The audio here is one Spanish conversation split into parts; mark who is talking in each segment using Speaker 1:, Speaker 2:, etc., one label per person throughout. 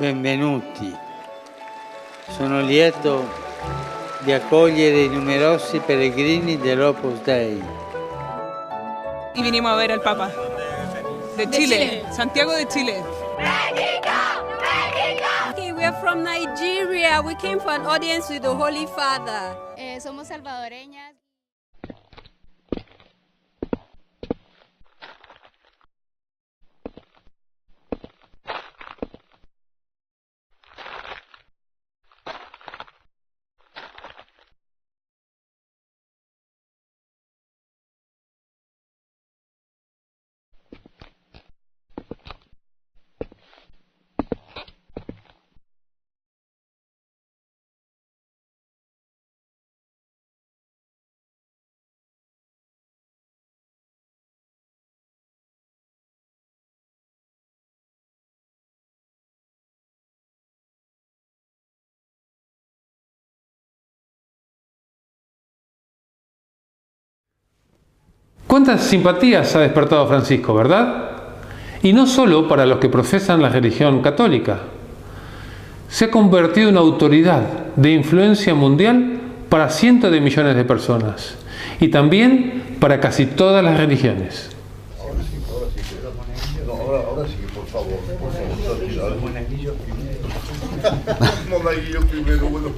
Speaker 1: benvenuti. Sono lieto di accogliere i numerosi pellegrini dell'Opus Dei.
Speaker 2: Y vinimos a ver al Papa. De Chile, Santiago de Chile.
Speaker 3: México! México!
Speaker 4: Okay, we are from Nigeria. We came for an audience with the Holy Father.
Speaker 3: Somos salvadoreñas.
Speaker 5: ¿Cuántas simpatías ha despertado Francisco, verdad? Y no solo para los que profesan la religión católica. Se ha convertido en autoridad de influencia mundial para cientos de millones de personas y también para casi todas las religiones.
Speaker 6: Ahora sí, por favor, monaguillo primero, bueno.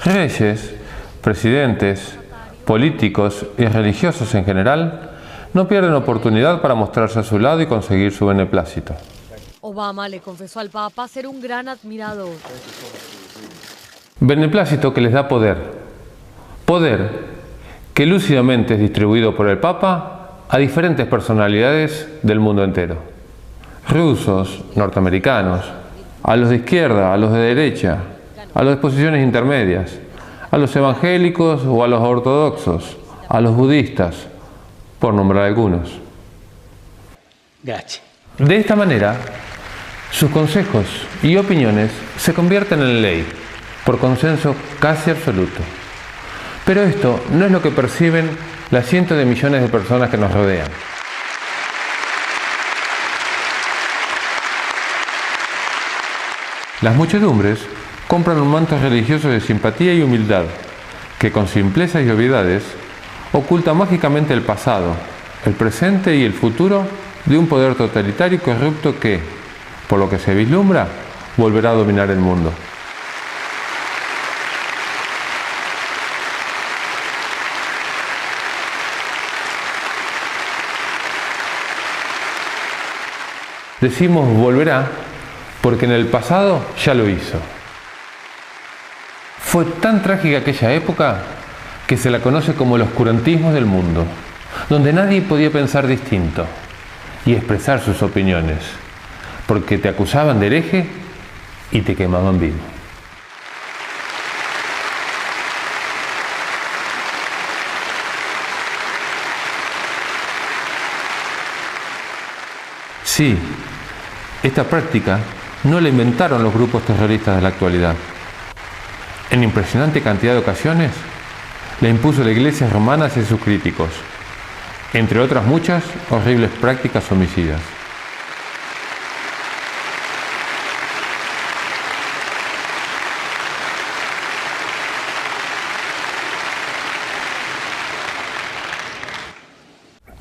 Speaker 5: Reyes, presidentes, políticos y religiosos en general no pierden oportunidad para mostrarse a su lado y conseguir su beneplácito.
Speaker 7: Obama le confesó al Papa ser un gran admirador.
Speaker 5: Beneplácito que les da poder. Poder que lúcidamente es distribuido por el Papa a diferentes personalidades del mundo entero. Rusos, norteamericanos, a los de izquierda, a los de derecha, a las posiciones intermedias, a los evangélicos o a los ortodoxos, a los budistas, por nombrar algunos.
Speaker 1: Gracias.
Speaker 5: De esta manera, sus consejos y opiniones se convierten en ley, por consenso casi absoluto. Pero esto no es lo que perciben las cientos de millones de personas que nos rodean. Las muchedumbres compran un manto religioso de simpatía y humildad, que con simplezas y obviedades oculta mágicamente el pasado, el presente y el futuro de un poder totalitario y corrupto que, por lo que se vislumbra, volverá a dominar el mundo. Decimos volverá porque en el pasado ya lo hizo. Fue tan trágica aquella época que se la conoce como el oscurantismo del mundo, donde nadie podía pensar distinto y expresar sus opiniones, porque te acusaban de hereje y te quemaban vivo. Sí, esta práctica no la inventaron los grupos terroristas de la actualidad. En impresionante cantidad de ocasiones la impuso la Iglesia romana hacia sus críticos, entre otras muchas horribles prácticas homicidas.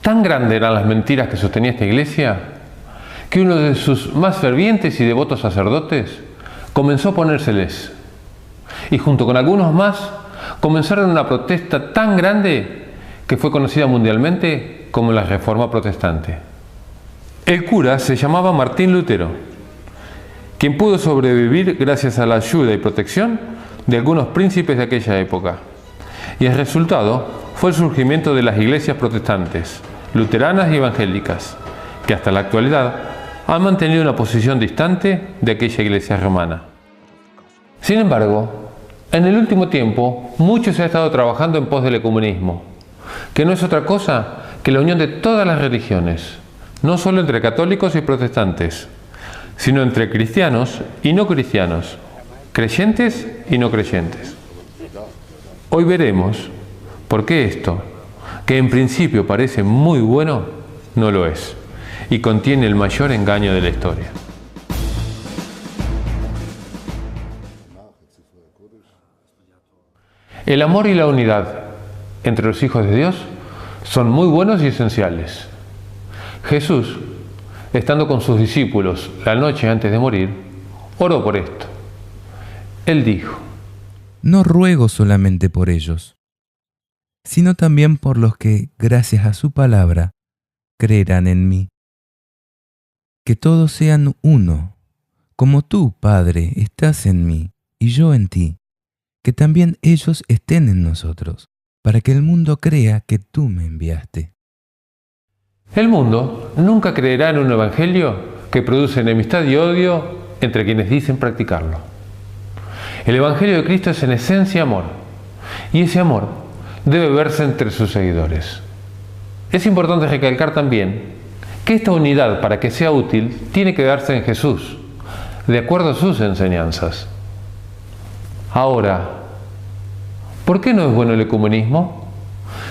Speaker 5: Tan grandes eran las mentiras que sostenía esta Iglesia que uno de sus más fervientes y devotos sacerdotes comenzó a ponérseles y junto con algunos más comenzaron una protesta tan grande que fue conocida mundialmente como la Reforma Protestante. El cura se llamaba Martín Lutero, quien pudo sobrevivir gracias a la ayuda y protección de algunos príncipes de aquella época. Y el resultado fue el surgimiento de las iglesias protestantes, luteranas y evangélicas, que hasta la actualidad han mantenido una posición distante de aquella iglesia romana. Sin embargo, en el último tiempo, mucho se ha estado trabajando en pos del ecumenismo, que no es otra cosa que la unión de todas las religiones, no solo entre católicos y protestantes, sino entre cristianos y no cristianos, creyentes y no creyentes. Hoy veremos por qué esto, que en principio parece muy bueno, no lo es, y contiene el mayor engaño de la historia. El amor y la unidad entre los hijos de Dios son muy buenos y esenciales. Jesús, estando con sus discípulos la noche antes de morir, oró por esto. Él dijo:
Speaker 8: No ruego solamente por ellos, sino también por los que, gracias a su palabra, creerán en mí. Que todos sean uno, como tú, Padre, estás en mí y yo en ti, que también ellos estén en nosotros, para que el mundo crea que tú me enviaste.
Speaker 5: El mundo nunca creerá en un evangelio que produce enemistad y odio entre quienes dicen practicarlo. El evangelio de Cristo es en esencia amor, y ese amor debe verse entre sus seguidores. Es importante recalcar también que esta unidad, para que sea útil, tiene que darse en Jesús, de acuerdo a sus enseñanzas. Ahora, ¿por qué no es bueno el ecumenismo?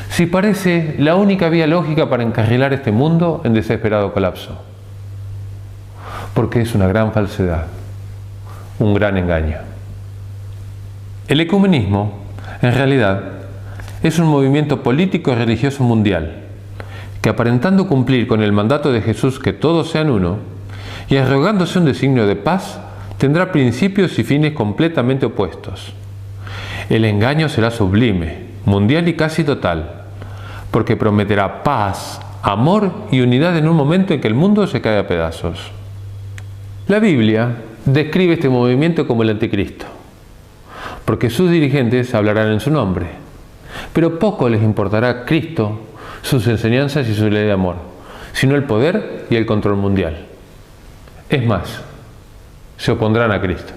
Speaker 5: Si parece la única vía lógica para encarrilar este mundo en desesperado colapso. Porque es una gran falsedad, un gran engaño. El ecumenismo, en realidad, es un movimiento político y religioso mundial que, aparentando cumplir con el mandato de Jesús que todos sean uno, y arrogándose un designio de paz, tendrá principios y fines completamente opuestos. El engaño será sublime, mundial y casi total, porque prometerá paz, amor y unidad en un momento en que el mundo se cae a pedazos. La Biblia describe este movimiento como el anticristo, porque sus dirigentes hablarán en su nombre, pero poco les importará a Cristo, sus enseñanzas y su ley de amor, sino el poder y el control mundial. Es más, se opondrán a Cristo.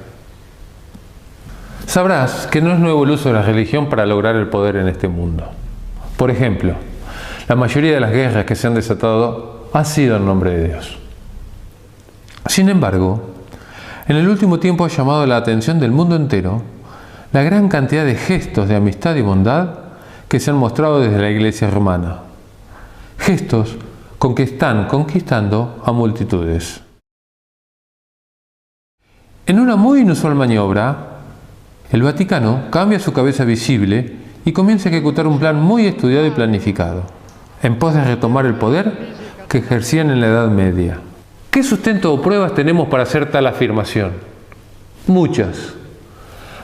Speaker 5: Sabrás que no es nuevo el uso de la religión para lograr el poder en este mundo. Por ejemplo, la mayoría de las guerras que se han desatado ha sido en nombre de Dios. Sin embargo, en el último tiempo ha llamado la atención del mundo entero la gran cantidad de gestos de amistad y bondad que se han mostrado desde la Iglesia romana. Gestos con que están conquistando a multitudes. En una muy inusual maniobra, el Vaticano cambia su cabeza visible y comienza a ejecutar un plan muy estudiado y planificado, en pos de retomar el poder que ejercían en la Edad Media. ¿Qué sustento o pruebas tenemos para hacer tal afirmación? Muchas,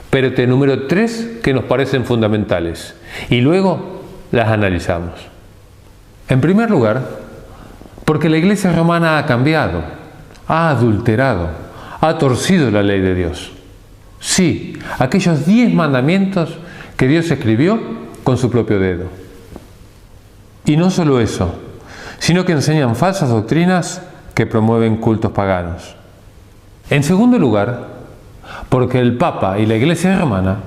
Speaker 5: pero te enumero 3 que nos parecen fundamentales, y luego las analizamos. En primer lugar, porque la Iglesia romana ha cambiado, ha adulterado, ha torcido la ley de Dios. Sí, aquellos 10 mandamientos que Dios escribió con su propio dedo. Y no solo eso, sino que enseñan falsas doctrinas que promueven cultos paganos. En segundo lugar, porque el Papa y la Iglesia romana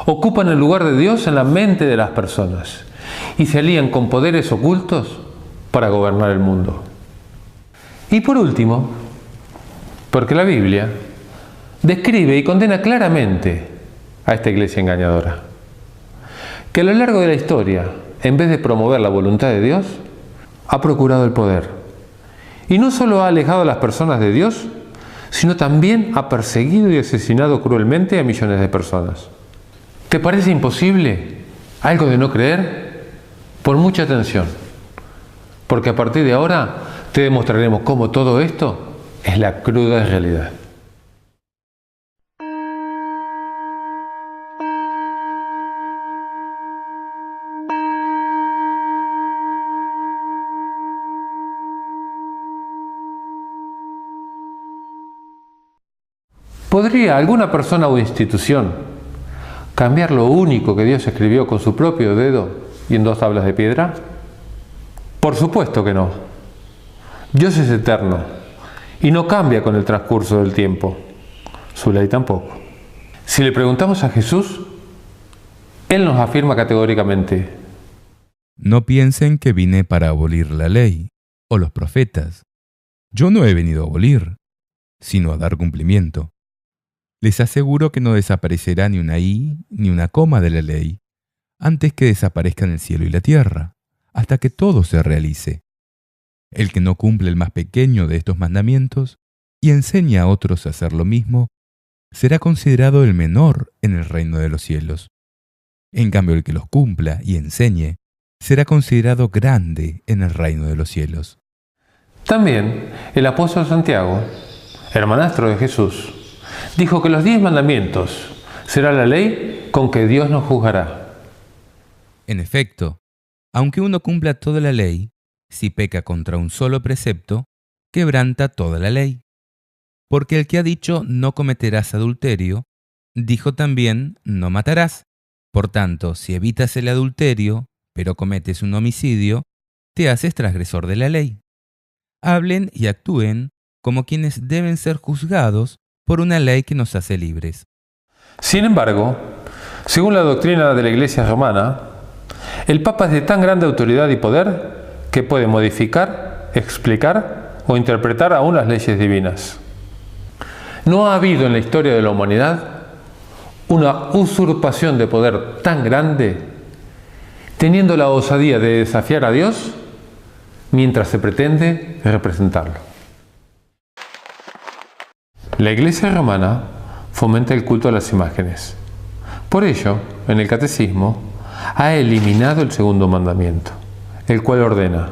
Speaker 5: ocupan el lugar de Dios en la mente de las personas y se alían con poderes ocultos para gobernar el mundo. Y por último, porque la Biblia describe y condena claramente a esta iglesia engañadora, que a lo largo de la historia, en vez de promover la voluntad de Dios, ha procurado el poder. Y no solo ha alejado a las personas de Dios, sino también ha perseguido y asesinado cruelmente a millones de personas. ¿Te parece imposible algo de no creer? Pon mucha atención, porque a partir de ahora te demostraremos cómo todo esto es la cruda realidad. ¿Podría alguna persona o institución cambiar lo único que Dios escribió con su propio dedo y en 2 tablas de piedra? Por supuesto que no. Dios es eterno y no cambia con el transcurso del tiempo. Su ley tampoco. Si le preguntamos a Jesús, Él nos afirma categóricamente:
Speaker 8: No piensen que vine para abolir la ley o los profetas. Yo no he venido a abolir, sino a dar cumplimiento. Les aseguro que no desaparecerá ni una i ni una coma de la ley, antes que desaparezcan el cielo y la tierra, hasta que todo se realice. El que no cumple el más pequeño de estos mandamientos y enseña a otros a hacer lo mismo, será considerado el menor en el reino de los cielos. En cambio, el que los cumpla y enseñe, será considerado grande en el reino de los cielos.
Speaker 5: También el apóstol Santiago, hermanastro de Jesús, dijo que los 10 mandamientos será la ley con que Dios nos juzgará.
Speaker 8: En efecto, aunque uno cumpla toda la ley, si peca contra un solo precepto, quebranta toda la ley. Porque el que ha dicho no cometerás adulterio, dijo también no matarás. Por tanto, si evitas el adulterio, pero cometes un homicidio, te haces transgresor de la ley. Hablen y actúen como quienes deben ser juzgados por una ley que nos hace libres.
Speaker 5: Sin embargo, según la doctrina de la Iglesia romana, el Papa es de tan grande autoridad y poder que puede modificar, explicar o interpretar aún las leyes divinas. No ha habido en la historia de la humanidad una usurpación de poder tan grande, teniendo la osadía de desafiar a Dios mientras se pretende representarlo. La Iglesia romana fomenta el culto a las imágenes. Por ello, en el Catecismo, ha eliminado el segundo mandamiento, el cual ordena: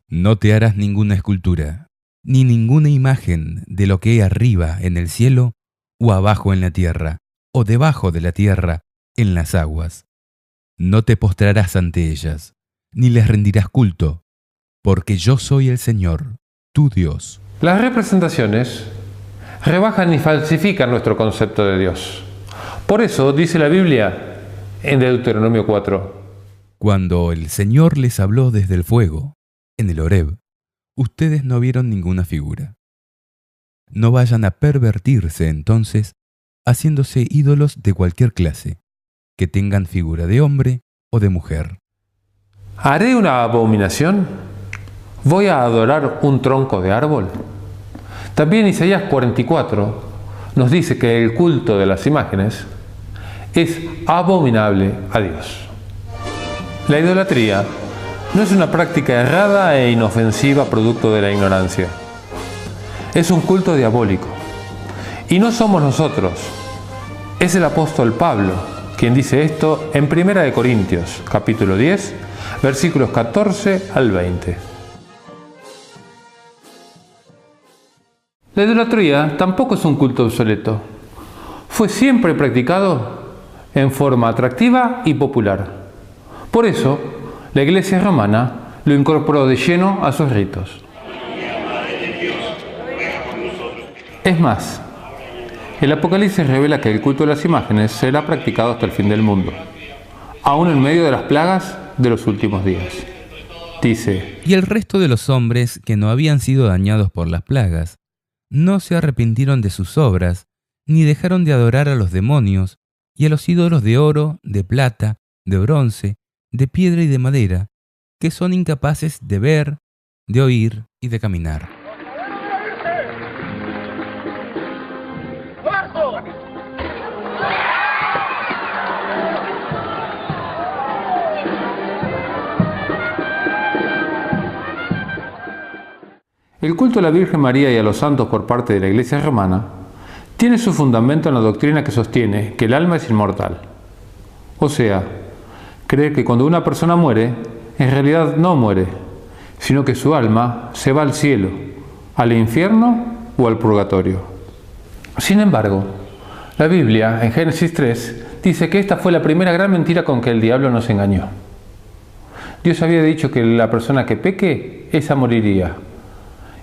Speaker 8: no te harás ninguna escultura, ni ninguna imagen de lo que hay arriba en el cielo, o abajo en la tierra, o debajo de la tierra, en las aguas. No te postrarás ante ellas, ni les rendirás culto, porque yo soy el Señor, tu Dios.
Speaker 5: Las representaciones rebajan y falsifican nuestro concepto de Dios. Por eso dice la Biblia en Deuteronomio 4:
Speaker 8: cuando el Señor les habló desde el fuego, en el Horeb, ustedes no vieron ninguna figura. No vayan a pervertirse entonces, haciéndose ídolos de cualquier clase, que tengan figura de hombre o de mujer.
Speaker 5: ¿Haré una abominación? ¿Voy a adorar un tronco de árbol? También Isaías 44 nos dice que el culto de las imágenes es abominable a Dios. La idolatría no es una práctica errada e inofensiva producto de la ignorancia. Es un culto diabólico. Y no somos nosotros. Es el apóstol Pablo quien dice esto en 1 Corintios, capítulo 10, versículos 14 al 20. La idolatría tampoco es un culto obsoleto. Fue siempre practicado en forma atractiva y popular. Por eso, la Iglesia romana lo incorporó de lleno a sus ritos. Es más, el Apocalipsis revela que el culto de las imágenes será practicado hasta el fin del mundo, aún en medio de las plagas de los últimos días. Dice:
Speaker 8: y el resto de los hombres que no habían sido dañados por las plagas, no se arrepintieron de sus obras, ni dejaron de adorar a los demonios y a los ídolos de oro, de plata, de bronce, de piedra y de madera, que son incapaces de ver, de oír y de caminar.
Speaker 5: El culto a la Virgen María y a los santos por parte de la Iglesia romana tiene su fundamento en la doctrina que sostiene que el alma es inmortal. O sea, creer que cuando una persona muere, en realidad no muere, sino que su alma se va al cielo, al infierno o al purgatorio. Sin embargo, la Biblia, en Génesis 3, dice que esta fue la primera gran mentira con que el diablo nos engañó. Dios había dicho que la persona que peque, esa moriría.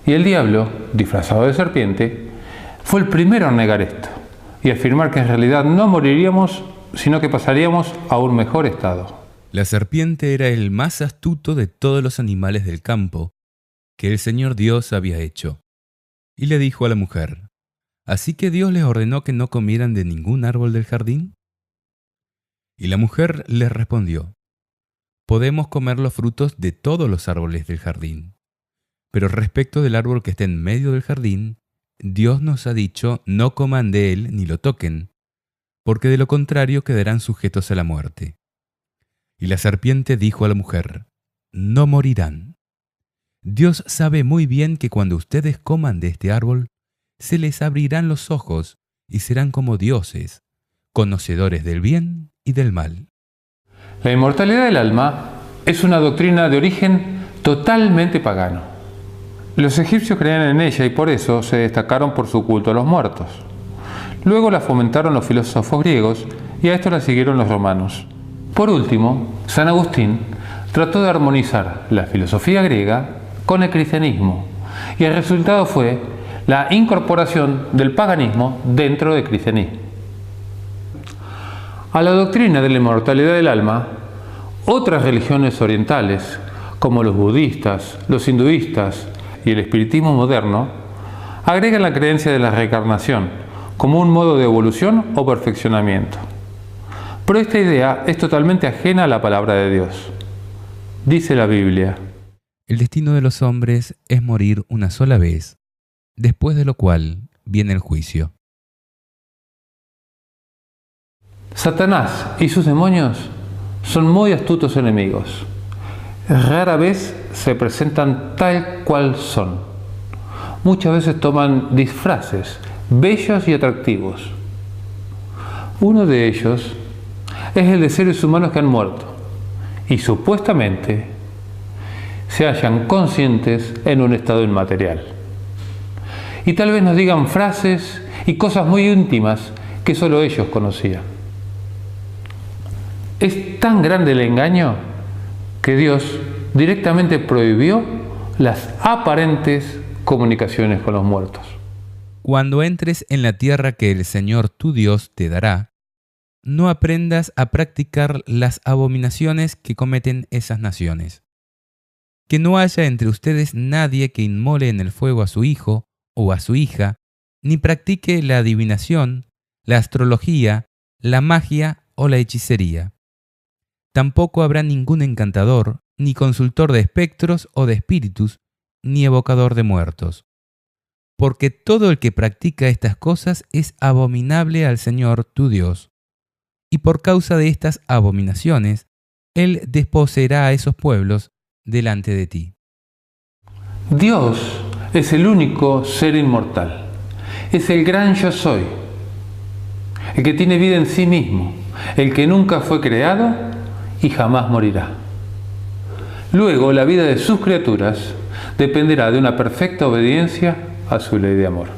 Speaker 5: Y el diablo, disfrazado de serpiente, fue el primero a negar esto y afirmar que en realidad no moriríamos, sino que pasaríamos a un mejor estado.
Speaker 8: La serpiente era el más astuto de todos los animales del campo que el Señor Dios había hecho. Y le dijo a la mujer: ¿así que Dios les ordenó que no comieran de ningún árbol del jardín? Y la mujer les respondió: podemos comer los frutos de todos los árboles del jardín. Pero respecto del árbol que está en medio del jardín, Dios nos ha dicho: no coman de él ni lo toquen, porque de lo contrario quedarán sujetos a la muerte. Y la serpiente dijo a la mujer: no morirán. Dios sabe muy bien que cuando ustedes coman de este árbol, se les abrirán los ojos y serán como dioses, conocedores del bien y del mal.
Speaker 5: La inmortalidad del alma es una doctrina de origen totalmente pagano. Los egipcios creían en ella y por eso se destacaron por su culto a los muertos. Luego la fomentaron los filósofos griegos y a esto la siguieron los romanos. Por último, San Agustín trató de armonizar la filosofía griega con el cristianismo y el resultado fue la incorporación del paganismo dentro del cristianismo. A la doctrina de la inmortalidad del alma, otras religiones orientales, como los budistas, los hinduistas y el espiritismo moderno, agregan la creencia de la reencarnación como un modo de evolución o perfeccionamiento. Pero esta idea es totalmente ajena a la palabra de Dios. Dice la Biblia:
Speaker 8: El destino de los hombres es morir una sola vez, después de lo cual viene el juicio.
Speaker 5: Satanás y sus demonios son muy astutos enemigos. Rara vez se presentan tal cual son. Muchas veces toman disfraces bellos y atractivos. Uno de ellos es el de seres humanos que han muerto y supuestamente se hallan conscientes en un estado inmaterial. Y tal vez nos digan frases y cosas muy íntimas que solo ellos conocían. Es tan grande el engaño que Dios directamente prohibió las aparentes comunicaciones con los muertos.
Speaker 8: Cuando entres en la tierra que el Señor tu Dios te dará, no aprendas a practicar las abominaciones que cometen esas naciones. Que no haya entre ustedes nadie que inmole en el fuego a su hijo o a su hija, ni practique la adivinación, la astrología, la magia o la hechicería. Tampoco habrá ningún encantador, ni consultor de espectros o de espíritus, ni evocador de muertos. Porque todo el que practica estas cosas es abominable al Señor tu Dios. Y por causa de estas abominaciones, Él desposeerá a esos pueblos delante de ti.
Speaker 5: Dios es el único ser inmortal. Es el gran yo soy. El que tiene vida en sí mismo. El que nunca fue creado y jamás morirá. Luego, la vida de sus criaturas dependerá de una perfecta obediencia a su ley de amor.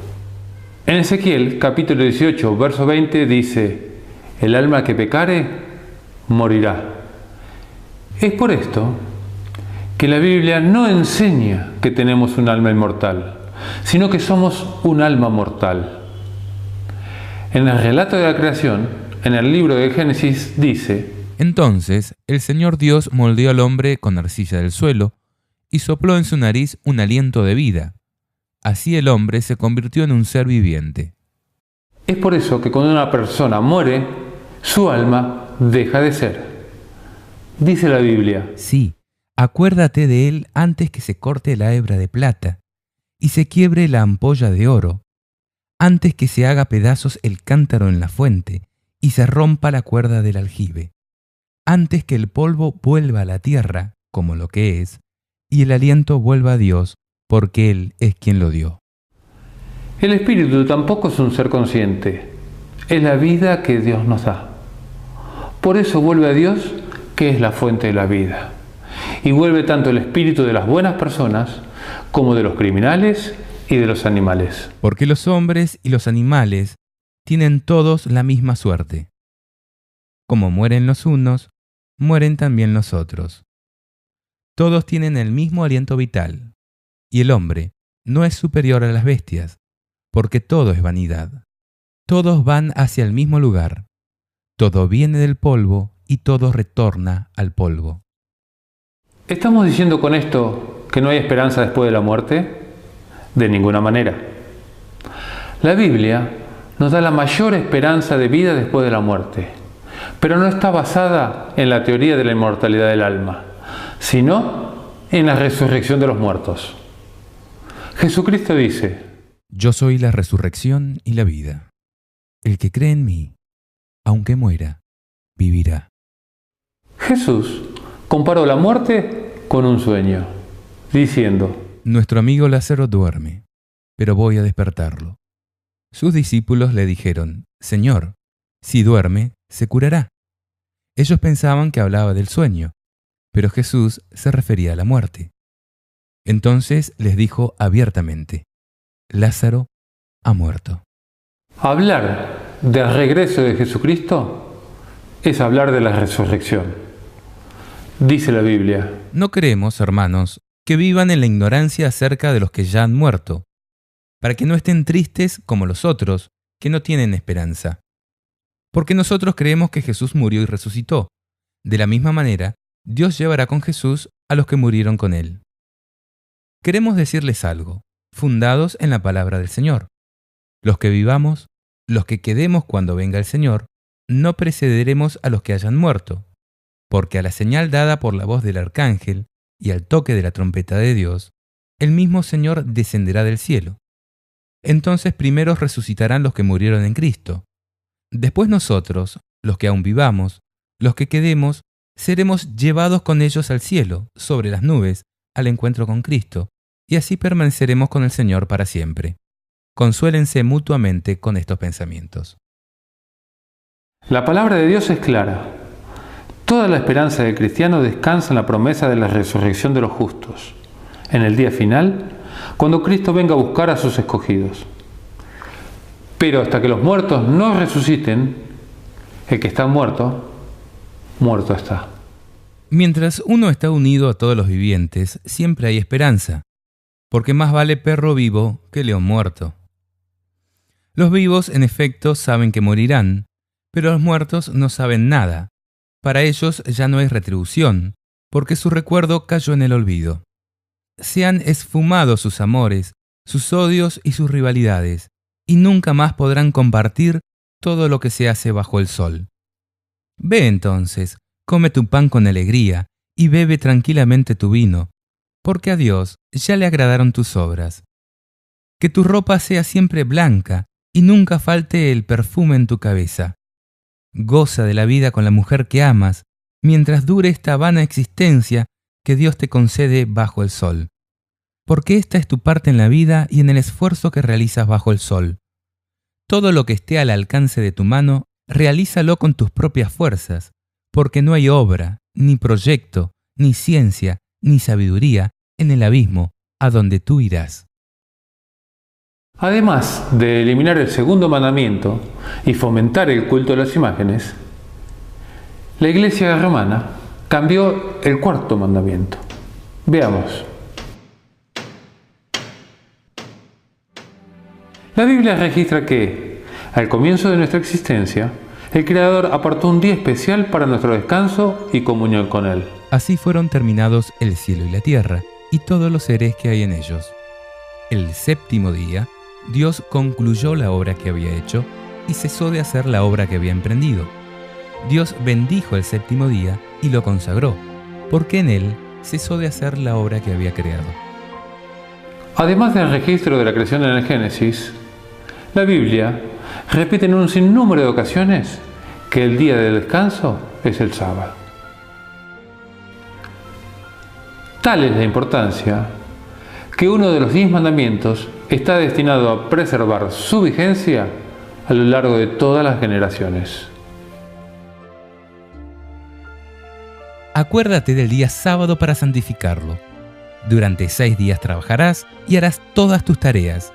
Speaker 5: En Ezequiel, capítulo 18, verso 20, dice: el alma que pecare, morirá. Es por esto que la Biblia no enseña que tenemos un alma inmortal, sino que somos un alma mortal. En el relato de la creación, en el libro de Génesis, dice:
Speaker 8: Entonces el Señor Dios moldeó al hombre con arcilla del suelo y sopló en su nariz un aliento de vida. Así el hombre se convirtió en un ser viviente.
Speaker 5: Es por eso que cuando una persona muere, su alma deja de ser. Dice la Biblia:
Speaker 8: Sí, acuérdate de él antes que se corte la hebra de plata y se quiebre la ampolla de oro, antes que se haga pedazos el cántaro en la fuente y se rompa la cuerda del aljibe, antes que el polvo vuelva a la tierra como lo que es y el aliento vuelva a Dios, porque Él es quien lo dio.
Speaker 5: El espíritu tampoco es un ser consciente, es la vida que Dios nos da. Por eso vuelve a Dios, que es la fuente de la vida. Y vuelve tanto el espíritu de las buenas personas como de los criminales y de los animales.
Speaker 8: Porque los hombres y los animales tienen todos la misma suerte. Como mueren los unos, mueren también los otros. Todos tienen el mismo aliento vital, y el hombre no es superior a las bestias, porque todo es vanidad. Todos van hacia el mismo lugar. Todo viene del polvo y todo retorna al polvo.
Speaker 5: ¿Estamos diciendo con esto que no hay esperanza después de la muerte? De ninguna manera. La Biblia nos da la mayor esperanza de vida después de la muerte, pero no está basada en la teoría de la inmortalidad del alma, sino en la resurrección de los muertos. Jesucristo dice:
Speaker 8: Yo soy la resurrección y la vida. El que cree en mí, aunque muera, vivirá.
Speaker 5: Jesús comparó la muerte con un sueño, diciendo:
Speaker 8: nuestro amigo Lázaro duerme, pero voy a despertarlo. Sus discípulos le dijeron, Señor, si duerme, se curará. Ellos pensaban que hablaba del sueño, pero Jesús se refería a la muerte. Entonces les dijo abiertamente, Lázaro ha muerto.
Speaker 5: Hablar del regreso de Jesucristo es hablar de la resurrección. Dice la Biblia:
Speaker 8: No queremos, hermanos, que vivan en la ignorancia acerca de los que ya han muerto, para que no estén tristes como los otros, que no tienen esperanza. Porque nosotros creemos que Jesús murió y resucitó. De la misma manera, Dios llevará con Jesús a los que murieron con él. Queremos decirles algo, fundados en la palabra del Señor. Los que vivamos, los que quedemos cuando venga el Señor, no precederemos a los que hayan muerto, porque a la señal dada por la voz del arcángel y al toque de la trompeta de Dios, el mismo Señor descenderá del cielo. Entonces primero resucitarán los que murieron en Cristo. Después nosotros, los que aún vivamos, los que quedemos, seremos llevados con ellos al cielo, sobre las nubes, al encuentro con Cristo, y así permaneceremos con el Señor para siempre. Consuélense mutuamente con estos pensamientos.
Speaker 5: La palabra de Dios es clara. Toda la esperanza del cristiano descansa en la promesa de la resurrección de los justos, en el día final, cuando Cristo venga a buscar a sus escogidos. Pero hasta que los muertos no resuciten, el que está muerto, muerto está.
Speaker 8: Mientras uno está unido a todos los vivientes, siempre hay esperanza, porque más vale perro vivo que león muerto. Los vivos, en efecto, saben que morirán, pero los muertos no saben nada. Para ellos ya no hay retribución, porque su recuerdo cayó en el olvido. Se han esfumado sus amores, sus odios y sus rivalidades, y nunca más podrán compartir todo lo que se hace bajo el sol. Ve entonces, come tu pan con alegría, y bebe tranquilamente tu vino, porque a Dios ya le agradaron tus obras. Que tu ropa sea siempre blanca, y nunca falte el perfume en tu cabeza. Goza de la vida con la mujer que amas, mientras dure esta vana existencia que Dios te concede bajo el sol. Porque esta es tu parte en la vida y en el esfuerzo que realizas bajo el sol. Todo lo que esté al alcance de tu mano, realízalo con tus propias fuerzas, porque no hay obra, ni proyecto, ni ciencia, ni sabiduría en el abismo a donde tú irás.
Speaker 5: Además de eliminar el segundo mandamiento y fomentar el culto de las imágenes, la Iglesia romana cambió el cuarto mandamiento. Veamos. La Biblia registra que, al comienzo de nuestra existencia, el Creador apartó un día especial para nuestro descanso y comunión con Él.
Speaker 8: Así fueron terminados el cielo y la tierra, y todos los seres que hay en ellos. El séptimo día, Dios concluyó la obra que había hecho y cesó de hacer la obra que había emprendido. Dios bendijo el séptimo día y lo consagró, porque en él cesó de hacer la obra que había creado.
Speaker 5: Además del registro de la creación en el Génesis, la Biblia repite en un sinnúmero de ocasiones que el día de descanso es el sábado. Tal es la importancia que uno de los 10 mandamientos está destinado a preservar su vigencia a lo largo de todas las generaciones.
Speaker 8: Acuérdate del día sábado para santificarlo. Durante 6 días trabajarás y harás todas tus tareas,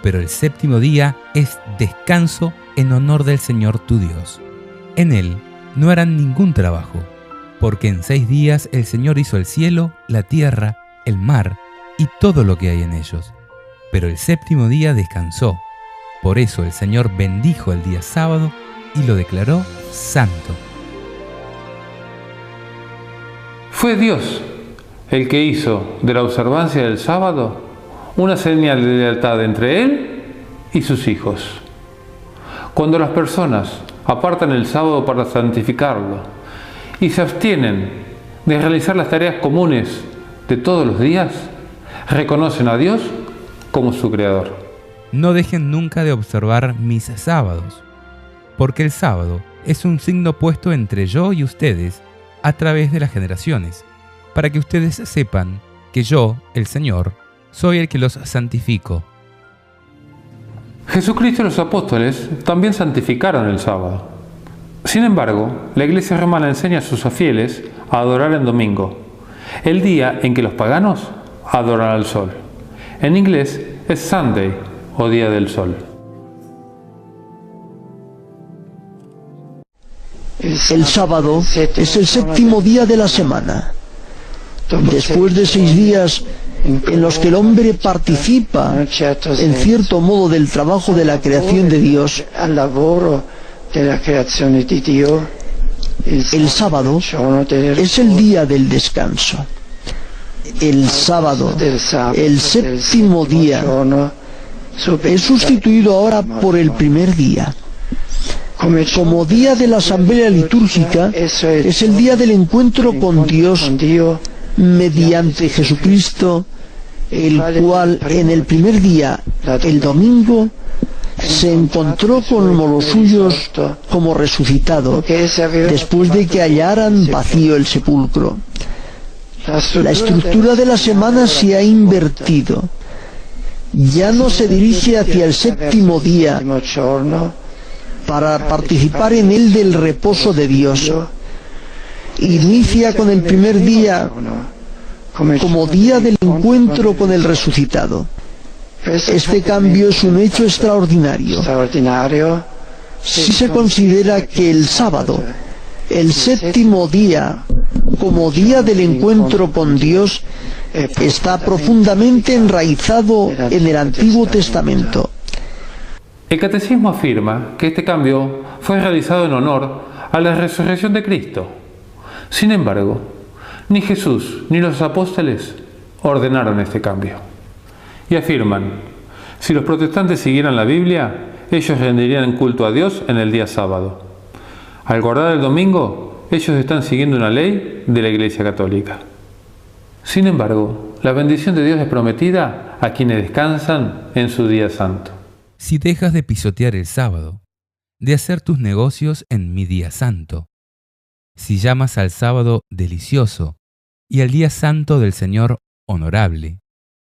Speaker 8: pero el séptimo día es descanso en honor del Señor tu Dios. En él no harán ningún trabajo, porque en 6 días el Señor hizo el cielo, la tierra, el mar y todo lo que hay en ellos. Pero el séptimo día descansó. Por eso el Señor bendijo el día sábado y lo declaró santo.
Speaker 5: Fue Dios el que hizo de la observancia del sábado una señal de lealtad entre Él y sus hijos. Cuando las personas apartan el sábado para santificarlo y se abstienen de realizar las tareas comunes de todos los días, reconocen a Dios como su Creador.
Speaker 8: No dejen nunca de observar mis sábados, porque el sábado es un signo puesto entre yo y ustedes a través de las generaciones, para que ustedes sepan que yo, el Señor, soy el que los santifico.
Speaker 5: Jesucristo y los apóstoles también santificaron el sábado. Sin embargo, la Iglesia romana enseña a sus fieles a adorar en domingo, el día en que los paganos adoran al sol. En inglés es Sunday o Día del Sol.
Speaker 9: El sábado es el séptimo día de la semana. Después de 6 días en los que el hombre participa en cierto modo del trabajo de la creación de Dios, el sábado es el día del descanso. El sábado, el séptimo día, es sustituido ahora por el primer día. Como día de la asamblea litúrgica, es el día del encuentro con Dios mediante Jesucristo, el cual en el primer día, el domingo, se encontró con los suyos como resucitado, después de que hallaran vacío el sepulcro. La estructura de la semana se ha invertido. Ya no se dirige hacia el séptimo día para participar en él del reposo de Dios. Inicia con el primer día como día del encuentro con el resucitado. Este cambio es un hecho extraordinario. Si se considera que el sábado, el séptimo día, como día del encuentro con Dios, está profundamente enraizado en el Antiguo Testamento.
Speaker 5: El Catecismo afirma que este cambio fue realizado en honor a la resurrección de Cristo. Sin embargo, ni Jesús ni los apóstoles ordenaron este cambio. Y afirman, si los protestantes siguieran la Biblia, ellos rendirían culto a Dios en el día sábado. Al guardar el domingo, ellos están siguiendo una ley de la Iglesia Católica. Sin embargo, la bendición de Dios es prometida a quienes descansan en su día santo.
Speaker 8: Si dejas de pisotear el sábado, de hacer tus negocios en mi día santo, si llamas al sábado delicioso y al día santo del Señor honorable,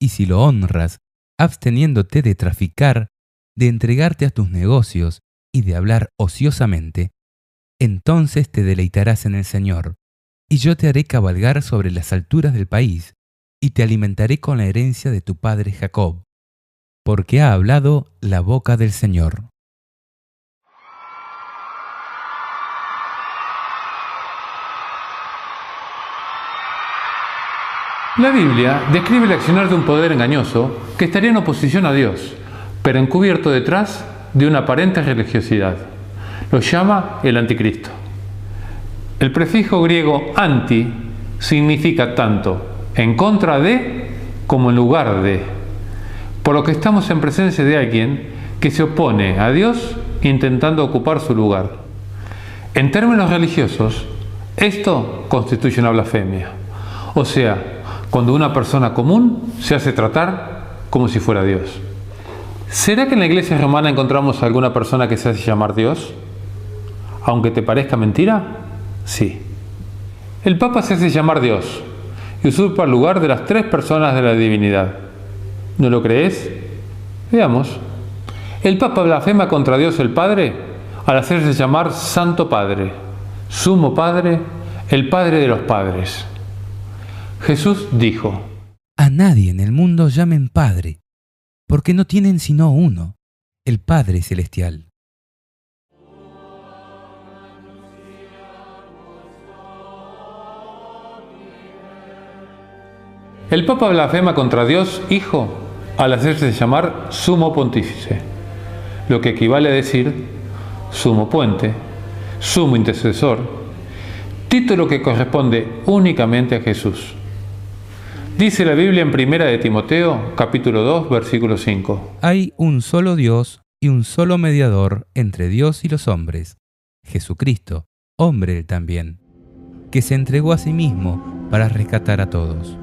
Speaker 8: y si lo honras absteniéndote de traficar, de entregarte a tus negocios y de hablar ociosamente, entonces te deleitarás en el Señor, y yo te haré cabalgar sobre las alturas del país, y te alimentaré con la herencia de tu padre Jacob, porque ha hablado la boca del Señor.
Speaker 5: La Biblia describe el accionar de un poder engañoso que estaría en oposición a Dios, pero encubierto detrás de una aparente religiosidad. Lo llama el anticristo. El prefijo griego anti significa tanto en contra de como en lugar de, por lo que estamos en presencia de alguien que se opone a Dios intentando ocupar su lugar. En términos religiosos, esto constituye una blasfemia, o sea, cuando una persona común se hace tratar como si fuera Dios. ¿Será que en la Iglesia romana encontramos alguna persona que se hace llamar Dios? Aunque te parezca mentira, sí. El Papa se hace llamar Dios y usurpa el lugar de las 3 personas de la divinidad. ¿No lo crees? Veamos. El Papa blasfema contra Dios el Padre al hacerse llamar Santo Padre, Sumo Padre, el Padre de los Padres. Jesús dijo:
Speaker 8: A nadie en el mundo llamen Padre, porque no tienen sino uno, el Padre Celestial.
Speaker 5: El Papa blasfema contra Dios Hijo al hacerse llamar Sumo Pontífice, lo que equivale a decir Sumo Puente, Sumo Intercesor, título que corresponde únicamente a Jesús. Dice la Biblia en 1 de Timoteo, capítulo 2, versículo 5.
Speaker 8: Hay un solo Dios y un solo mediador entre Dios y los hombres, Jesucristo, hombre él también, que se entregó a sí mismo para rescatar a todos.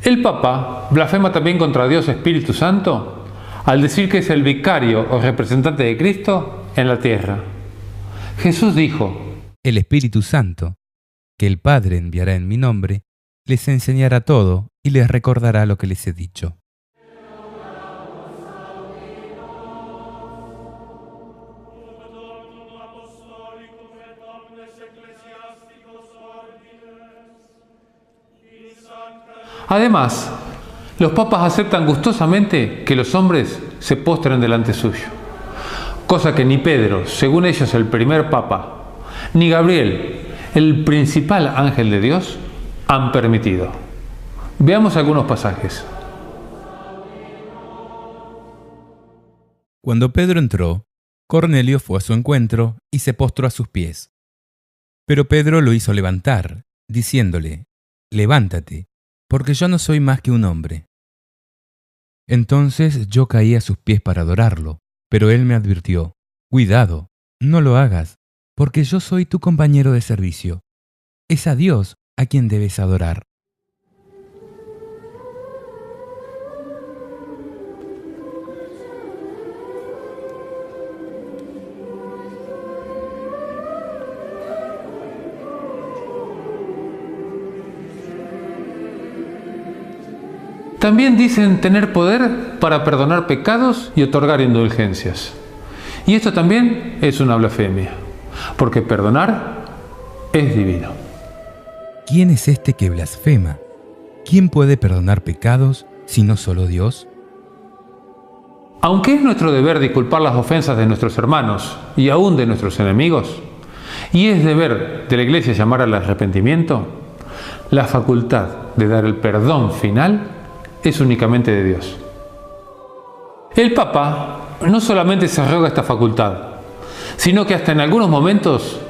Speaker 5: El Papa blasfema también contra Dios Espíritu Santo al decir que es el vicario o representante de Cristo en la tierra. Jesús dijo:
Speaker 8: El Espíritu Santo, que el Padre enviará en mi nombre, les enseñará todo y les recordará lo que les he dicho.
Speaker 5: Además, los papas aceptan gustosamente que los hombres se postren delante suyo, cosa que ni Pedro, según ellos el primer papa, ni Gabriel, el principal ángel de Dios, han permitido. Veamos algunos pasajes.
Speaker 8: Cuando Pedro entró, Cornelio fue a su encuentro y se postró a sus pies. Pero Pedro lo hizo levantar, diciéndole: «Levántate, porque yo no soy más que un hombre». Entonces yo caí a sus pies para adorarlo, pero él me advirtió: «Cuidado, no lo hagas, porque yo soy tu compañero de servicio. Es a Dios a quien debes adorar».
Speaker 5: También dicen tener poder para perdonar pecados y otorgar indulgencias. Y esto también es una blasfemia, porque perdonar es divino.
Speaker 8: ¿Quién es este que blasfema? ¿Quién puede perdonar pecados sino solo Dios?
Speaker 5: Aunque es nuestro deber disculpar las ofensas de nuestros hermanos y aún de nuestros enemigos, y es deber de la Iglesia llamar al arrepentimiento, la facultad de dar el perdón final es únicamente de Dios. El Papa no solamente se arroga esta facultad, sino que hasta en algunos momentos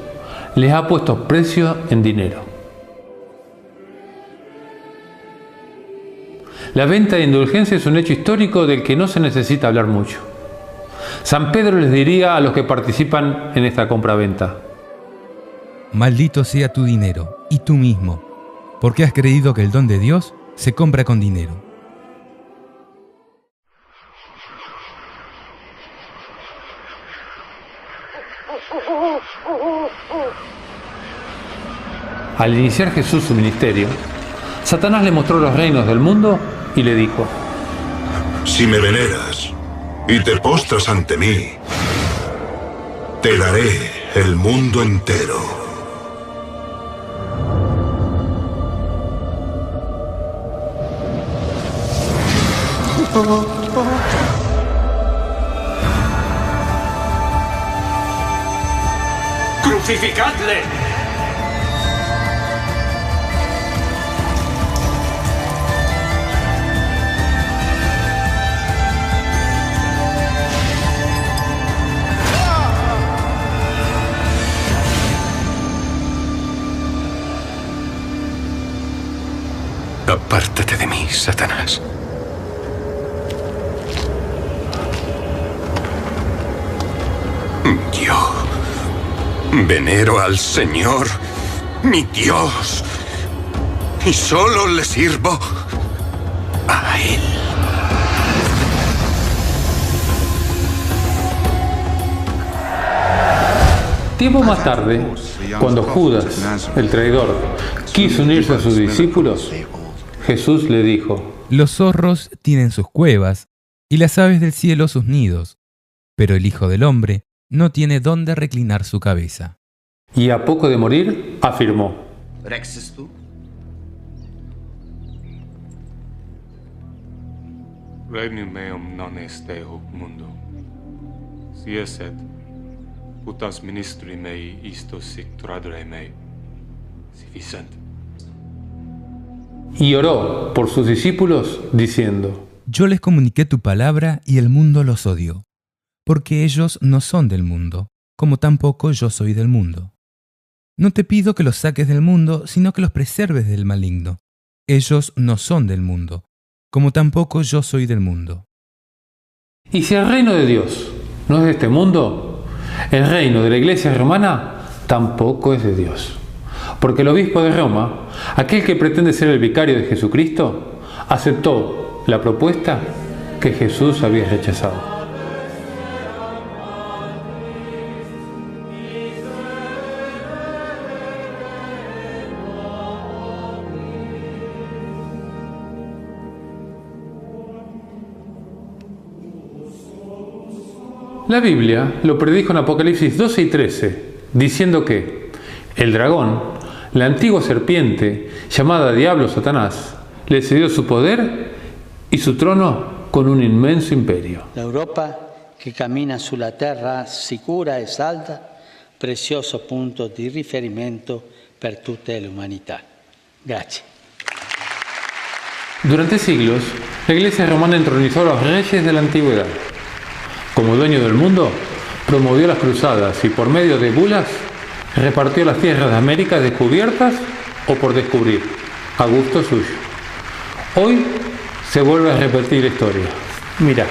Speaker 5: les ha puesto precio en dinero. La venta de indulgencia es un hecho histórico del que no se necesita hablar mucho. San Pedro les diría a los que participan en esta compraventa:
Speaker 8: Maldito sea tu dinero y tú mismo, porque has creído que el don de Dios se compra con dinero.
Speaker 5: Al iniciar Jesús su ministerio, Satanás le mostró los reinos del mundo y le dijo:
Speaker 6: Si me veneras y te postras ante mí, te daré el mundo entero.
Speaker 10: ¡Crucificadle!
Speaker 11: Apártate de mí, Satanás. Yo venero al Señor, mi Dios, y solo le sirvo a Él.
Speaker 5: Tiempo más tarde, cuando Judas, el traidor, quiso unirse a sus discípulos, Jesús le dijo:
Speaker 8: Los zorros tienen sus cuevas y las aves del cielo sus nidos, pero el Hijo del Hombre no tiene dónde reclinar su cabeza.
Speaker 5: Y a poco de morir, afirmó:
Speaker 10: Rexes tu?
Speaker 12: Regnum meum non est hoc mundo. Si esset, putas ministri mei isto sic tradere mei, si ficent.
Speaker 5: Y oró por sus discípulos diciendo:
Speaker 8: Yo les comuniqué tu palabra y el mundo los odió, porque ellos no son del mundo, como tampoco yo soy del mundo. No te pido que los saques del mundo, sino que los preserves del maligno. Ellos no son del mundo, como tampoco yo soy del mundo.
Speaker 5: Y si el reino de Dios no es de este mundo, el reino de la Iglesia romana tampoco es de Dios. Porque el obispo de Roma, aquel que pretende ser el vicario de Jesucristo, aceptó la propuesta que Jesús había rechazado. La Biblia lo predijo en Apocalipsis 12 y 13, diciendo que el dragón, la antigua serpiente, llamada Diablo Satanás, le cedió su poder y su trono con un inmenso imperio.
Speaker 1: L'Europa che cammina sulla terra sicura e salda, prezioso punto di riferimento per tutta l'umanità. Grazie.
Speaker 5: Durante siglos, la Iglesia romana entronizó a los reyes de la antigüedad. Como dueño del mundo, promovió las cruzadas y por medio de bulas repartió las tierras de América descubiertas o por descubrir, a gusto suyo. Hoy se vuelve a repetir la historia. Mirá.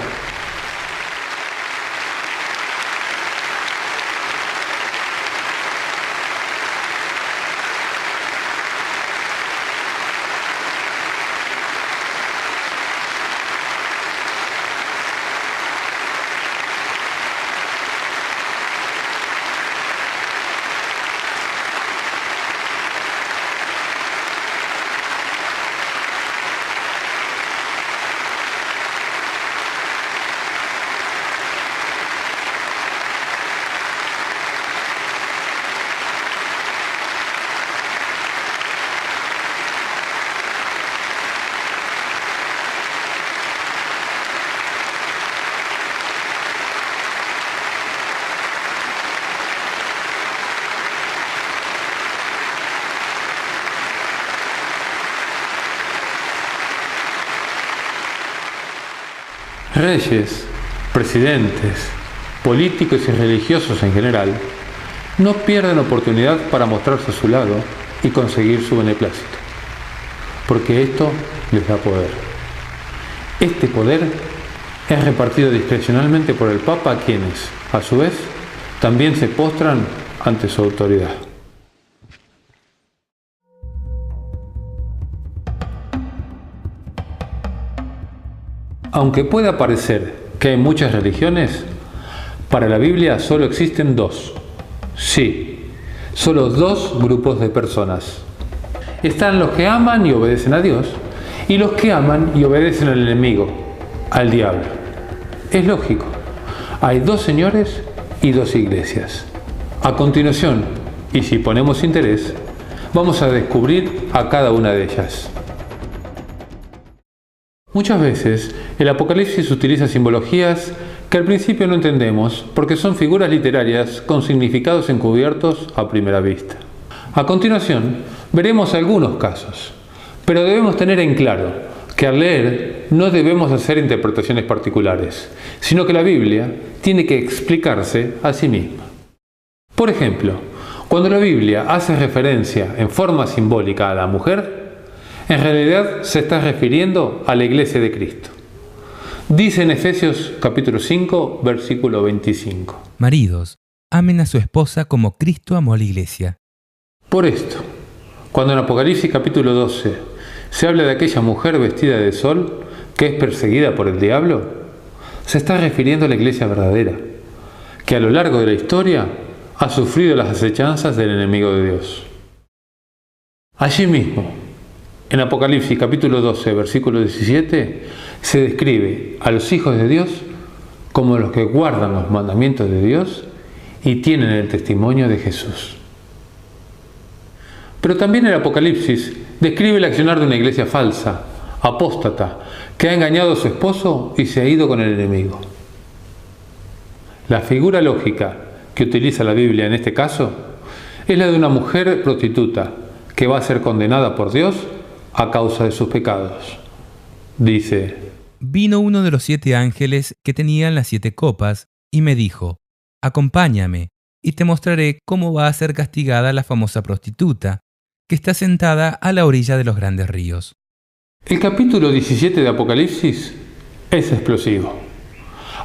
Speaker 5: Reyes, presidentes, políticos y religiosos en general no pierden oportunidad para mostrarse a su lado y conseguir su beneplácito, porque esto les da poder. Este poder es repartido discrecionalmente por el Papa, a quienes, a su vez, también se postran ante su autoridad. Aunque pueda parecer que hay muchas religiones, para la Biblia solo existen dos. Sí, solo dos grupos de personas. Están los que aman y obedecen a Dios, y los que aman y obedecen al enemigo, al diablo. Es lógico. Hay dos señores y dos iglesias. A continuación, y si ponemos interés, vamos a descubrir a cada una de ellas. Muchas veces el Apocalipsis utiliza simbologías que al principio no entendemos porque son figuras literarias con significados encubiertos a primera vista. A continuación veremos algunos casos, pero debemos tener en claro que al leer no debemos hacer interpretaciones particulares, sino que la Biblia tiene que explicarse a sí misma. Por ejemplo, cuando la Biblia hace referencia en forma simbólica a la mujer, en realidad se está refiriendo a la Iglesia de Cristo. Dice en Efesios capítulo 5, versículo 25.
Speaker 8: Maridos, amen a su esposa como Cristo amó a la Iglesia.
Speaker 5: Por esto, cuando en Apocalipsis capítulo 12 se habla de aquella mujer vestida de sol que es perseguida por el diablo, se está refiriendo a la Iglesia verdadera, que a lo largo de la historia ha sufrido las acechanzas del enemigo de Dios. Allí mismo, en Apocalipsis capítulo 12, versículo 17, se describe a los hijos de Dios como los que guardan los mandamientos de Dios y tienen el testimonio de Jesús. Pero también el Apocalipsis describe el accionar de una iglesia falsa, apóstata, que ha engañado a su esposo y se ha ido con el enemigo. La figura lógica que utiliza la Biblia en este caso es la de una mujer prostituta que va a ser condenada por Dios a causa de sus pecados. Dice:
Speaker 8: Vino uno de los 7 ángeles que tenían las 7 copas y me dijo: Acompáñame y te mostraré cómo va a ser castigada la famosa prostituta, que está sentada a la orilla de los grandes ríos.
Speaker 5: El capítulo 17 de Apocalipsis es explosivo.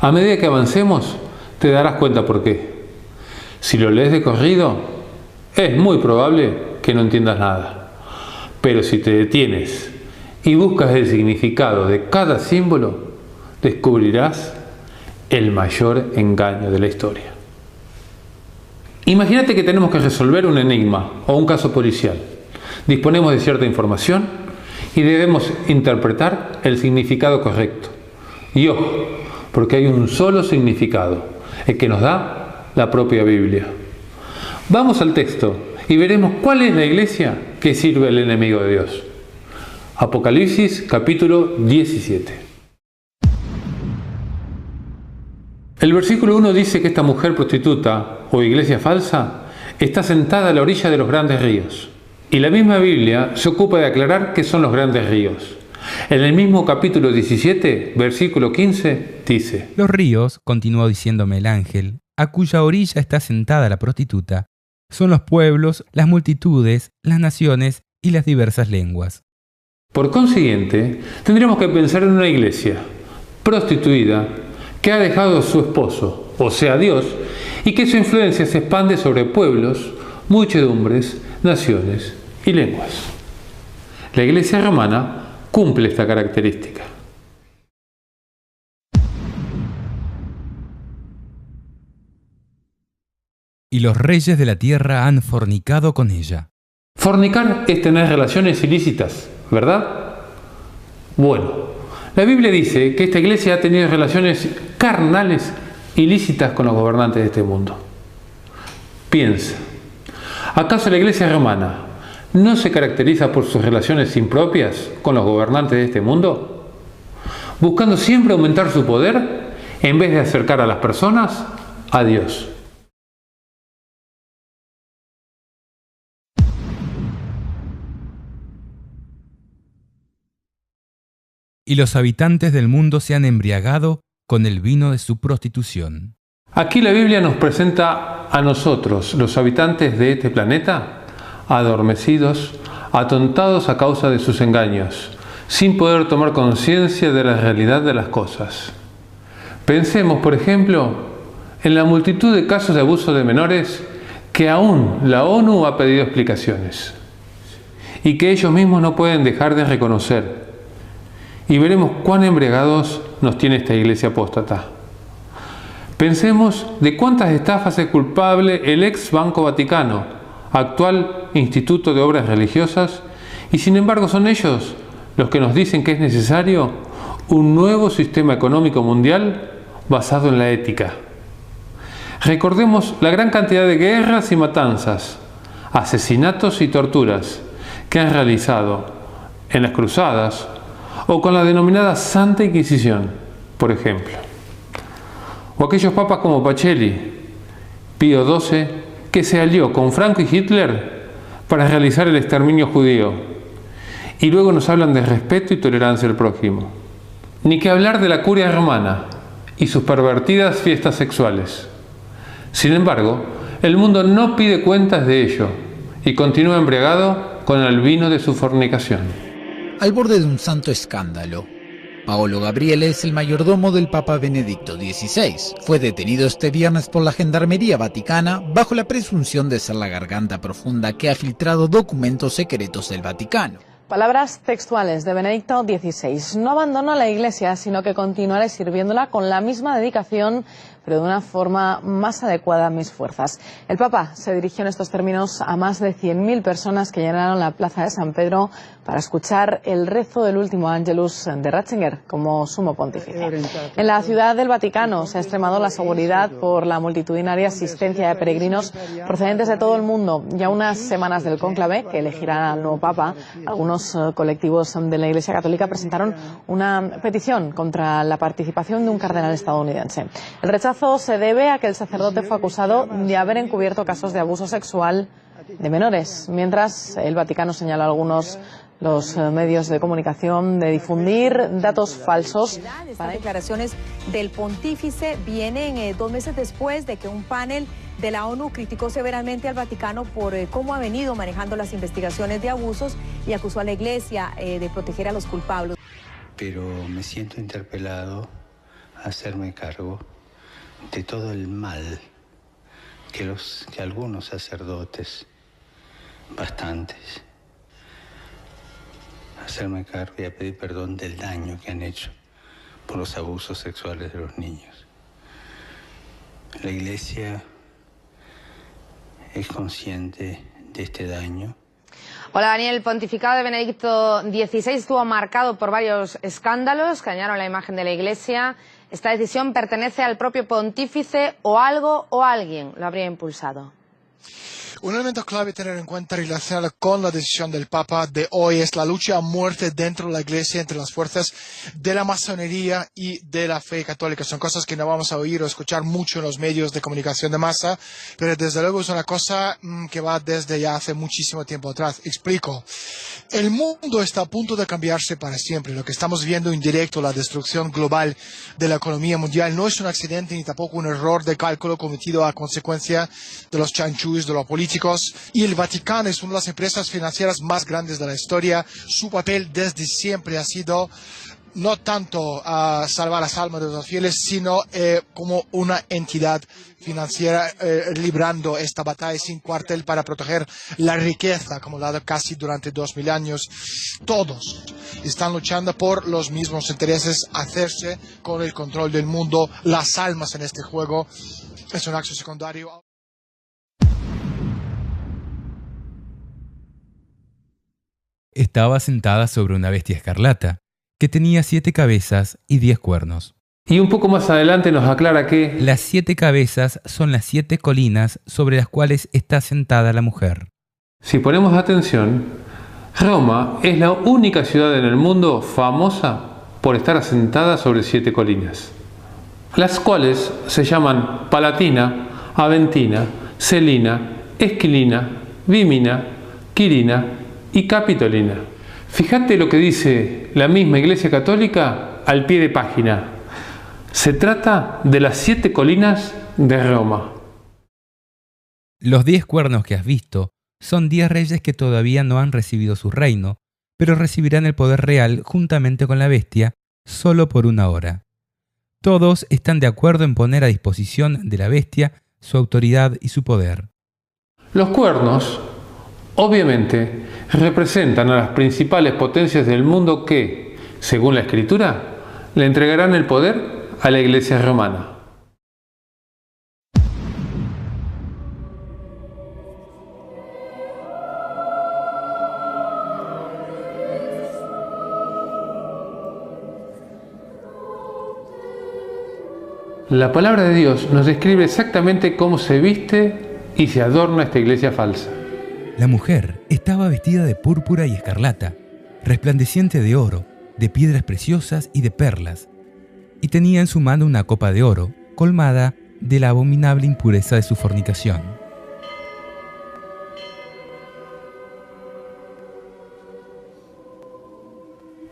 Speaker 5: A medida que avancemos, te darás cuenta por qué. Si lo lees de corrido, es muy probable que no entiendas nada. Pero si te detienes y buscas el significado de cada símbolo, descubrirás el mayor engaño de la historia. Imagínate que tenemos que resolver un enigma o un caso policial. Disponemos de cierta información y debemos interpretar el significado correcto. Y ojo, porque hay un solo significado, el que nos da la propia Biblia. Vamos al texto y veremos cuál es la iglesia que sirve al enemigo de Dios. Apocalipsis capítulo 17. El versículo 1 dice que esta mujer prostituta o iglesia falsa está sentada a la orilla de los grandes ríos. Y la misma Biblia se ocupa de aclarar qué son los grandes ríos. En el mismo capítulo 17, versículo 15, dice:
Speaker 8: Los ríos, continuó diciéndome el ángel, a cuya orilla está sentada la prostituta, son los pueblos, las multitudes, las naciones y las diversas lenguas.
Speaker 5: Por consiguiente, tendríamos que pensar en una iglesia prostituida que ha dejado a su esposo, o sea Dios, y que su influencia se expande sobre pueblos, muchedumbres, naciones y lenguas. La iglesia romana cumple esta característica.
Speaker 8: Y los reyes de la tierra han fornicado con ella.
Speaker 5: Fornicar es tener relaciones ilícitas, ¿verdad? Bueno, la Biblia dice que esta iglesia ha tenido relaciones carnales ilícitas con los gobernantes de este mundo. Piensa, ¿acaso la iglesia romana no se caracteriza por sus relaciones impropias con los gobernantes de este mundo? Buscando siempre aumentar su poder en vez de acercar a las personas a Dios.
Speaker 8: Y los habitantes del mundo se han embriagado con el vino de su prostitución.
Speaker 5: Aquí la Biblia nos presenta a nosotros, los habitantes de este planeta, adormecidos, atontados a causa de sus engaños, sin poder tomar conciencia de la realidad de las cosas. Pensemos, por ejemplo, en la multitud de casos de abuso de menores que aún la ONU ha pedido explicaciones y que ellos mismos no pueden dejar de reconocer. Y veremos cuán embriagados nos tiene esta iglesia apóstata. Pensemos de cuántas estafas es culpable el ex Banco Vaticano, actual Instituto de Obras Religiosas, y sin embargo son ellos los que nos dicen que es necesario un nuevo sistema económico mundial basado en la ética. Recordemos la gran cantidad de guerras y matanzas, asesinatos y torturas que han realizado en las cruzadas, o con la denominada Santa Inquisición, por ejemplo. O aquellos papas como Pacelli, Pío XII, que se alió con Franco y Hitler para realizar el exterminio judío. Y luego nos hablan de respeto y tolerancia al prójimo. Ni que hablar de la curia romana y sus pervertidas fiestas sexuales. Sin embargo, el mundo no pide cuentas de ello y continúa embriagado con el vino de su fornicación.
Speaker 13: Al borde de un santo escándalo, Paolo Gabriele es el mayordomo del Papa Benedicto XVI. Fue detenido este viernes por la Gendarmería Vaticana bajo la presunción de ser la garganta profunda que ha filtrado documentos secretos del Vaticano.
Speaker 14: Palabras textuales de Benedicto XVI. No abandono la Iglesia, sino que continuaré sirviéndola con la misma dedicación, pero de una forma más adecuada a mis fuerzas. El Papa se dirigió en estos términos a más de 100.000 personas que llenaron la plaza de San Pedro para escuchar el rezo del último Ángelus de Ratzinger como sumo pontífice. En la ciudad del Vaticano se ha extremado la seguridad por la multitudinaria asistencia de peregrinos procedentes de todo el mundo. Ya unas semanas del cónclave, que elegirá al nuevo Papa, algunos colectivos de la Iglesia Católica presentaron una petición contra la participación de un cardenal estadounidense. El rechazo se debe a que el sacerdote fue acusado de haber encubierto casos de abuso sexual de menores, mientras el Vaticano señala a algunos los medios de comunicación de difundir datos falsos.
Speaker 15: Estas declaraciones del pontífice vienen 2 meses después de que un panel de la ONU criticó severamente al Vaticano por cómo ha venido manejando las investigaciones de abusos y acusó a la Iglesia de proteger a los culpables.
Speaker 16: Pero me siento interpelado a hacerme cargo de todo el mal que algunos sacerdotes, bastantes, hacerme cargo y a pedir perdón del daño que han hecho por los abusos sexuales de los niños. La Iglesia es consciente de este daño.
Speaker 17: Hola Daniel, el pontificado de Benedicto XVI estuvo marcado por varios escándalos que dañaron la imagen de la Iglesia. ¿Esta decisión pertenece al propio pontífice o algo o alguien lo habría impulsado?
Speaker 18: Un elemento clave a tener en cuenta relacionado con la decisión del Papa de hoy es la lucha a muerte dentro de la Iglesia entre las fuerzas de la masonería y de la fe católica. Son cosas que no vamos a oír o escuchar mucho en los medios de comunicación de masa, pero desde luego es una cosa que va desde ya hace muchísimo tiempo atrás. Explico. El mundo está a punto de cambiarse para siempre. Lo que estamos viendo en directo, la destrucción global de la economía mundial, no es un accidente ni tampoco un error de cálculo cometido a consecuencia de los chanchullos de los políticos. Y el Vaticano es una de las empresas financieras más grandes de la historia. Su papel desde siempre ha sido no tanto salvar las almas de los fieles, sino como una entidad financiera librando esta batalla sin cuartel para proteger la riqueza acumulada casi durante 2000 años. Todos están luchando por los mismos intereses, hacerse con el control del mundo. Las almas en este juego es un acto secundario.
Speaker 8: Estaba sentada sobre una bestia escarlata, que tenía 7 cabezas y 10 cuernos.
Speaker 5: Y un poco más adelante nos aclara que
Speaker 8: las 7 cabezas son las 7 colinas sobre las cuales está sentada la mujer.
Speaker 5: Si ponemos atención, Roma es la única ciudad en el mundo famosa por estar asentada sobre 7 colinas, las cuales se llaman Palatina, Aventina, Celina, Esquilina, Vímina, Quirina y Capitolina. Fíjate lo que dice la misma Iglesia Católica al pie de página. Se trata de las 7 colinas de Roma.
Speaker 8: Los 10 cuernos que has visto son 10 reyes que todavía no han recibido su reino, pero recibirán el poder real juntamente con la bestia solo por 1 hora. Todos están de acuerdo en poner a disposición de la bestia su autoridad y su poder.
Speaker 5: Los cuernos, obviamente, representan a las principales potencias del mundo que, según la Escritura, le entregarán el poder a la Iglesia romana. La palabra de Dios nos describe exactamente cómo se viste y se adorna esta iglesia falsa.
Speaker 8: La mujer estaba vestida de púrpura y escarlata, resplandeciente de oro, de piedras preciosas y de perlas, y tenía en su mano una copa de oro, colmada de la abominable impureza de su fornicación.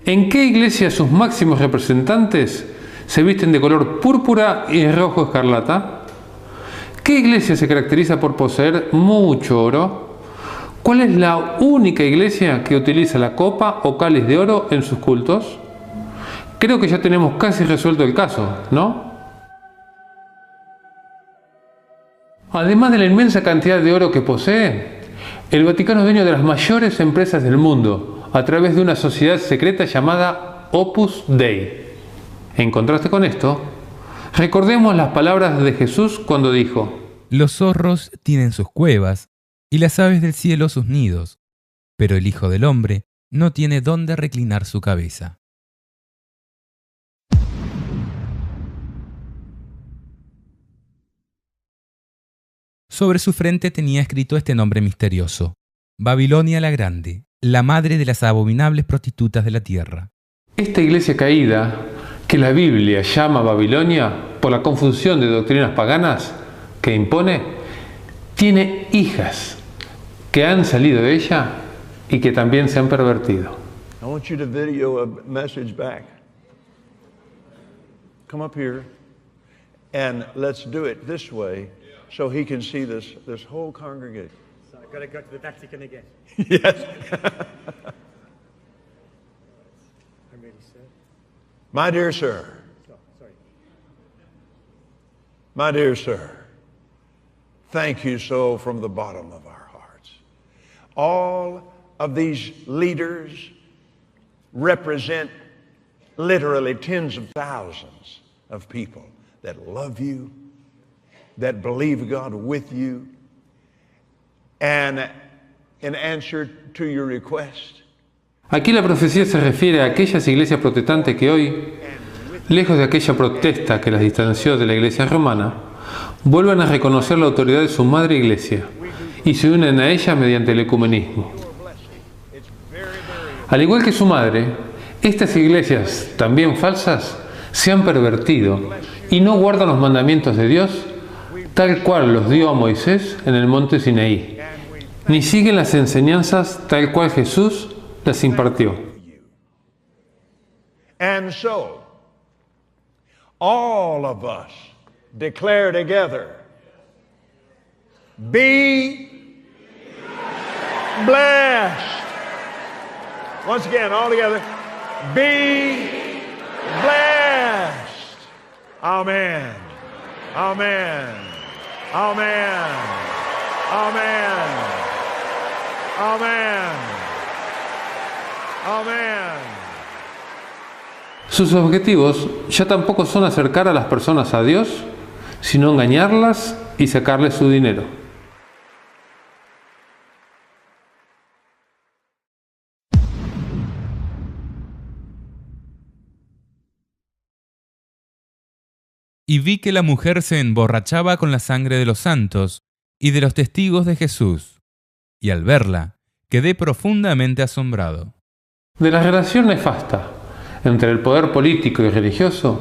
Speaker 5: ¿En qué iglesia sus máximos representantes se visten de color púrpura y rojo escarlata? ¿Qué iglesia se caracteriza por poseer mucho oro? ¿Cuál es la única iglesia que utiliza la copa o cáliz de oro en sus cultos? Creo que ya tenemos casi resuelto el caso, ¿no? Además de la inmensa cantidad de oro que posee, el Vaticano es dueño de las mayores empresas del mundo a través de una sociedad secreta llamada Opus Dei. En contraste con esto, recordemos las palabras de Jesús cuando dijo:
Speaker 8: los zorros tienen sus cuevas y las aves del cielo sus nidos, pero el Hijo del Hombre no tiene dónde reclinar su cabeza. Sobre su frente tenía escrito este nombre misterioso: Babilonia la Grande, la madre de las abominables prostitutas de la tierra.
Speaker 5: Esta iglesia caída, que la Biblia llama Babilonia por la confusión de doctrinas paganas que impone, tiene hijas que han salido de ella y que también se han pervertido.
Speaker 19: I want you to video a message back. Come up here and let's do it this way so he can see this whole congregation.
Speaker 20: So I've got to go to the Vatican again.
Speaker 19: Yes.
Speaker 20: I'm ready, sir.
Speaker 19: My dear sir.
Speaker 20: Oh, sorry.
Speaker 19: My dear sir. Thank you so from the bottom of our hearts. All of these leaders represent literally tens of thousands of people that love you, that believe God with you, and in answer to your request.
Speaker 5: Aquí la profecía se refiere a aquellas iglesias protestantes que hoy, lejos de aquella protesta que las distanció de la iglesia romana, vuelvan a reconocer la autoridad de su madre iglesia y se unen a ella mediante el ecumenismo. Al igual que su madre, estas iglesias, también falsas, se han pervertido y no guardan los mandamientos de Dios tal cual los dio a Moisés en el monte Sinaí, ni siguen las enseñanzas tal cual Jesús las impartió.
Speaker 19: And so, all of us declare together, be blessed. Once again, all together, be blessed. Amen. Amen. Amen. Amen. Amen. Amen.
Speaker 5: Sus objetivos ya tampoco son acercar a las personas a Dios, sino engañarlas y sacarles su dinero.
Speaker 8: Y vi que la mujer se emborrachaba con la sangre de los santos y de los testigos de Jesús, y al verla quedé profundamente asombrado.
Speaker 5: De la relación nefasta entre el poder político y religioso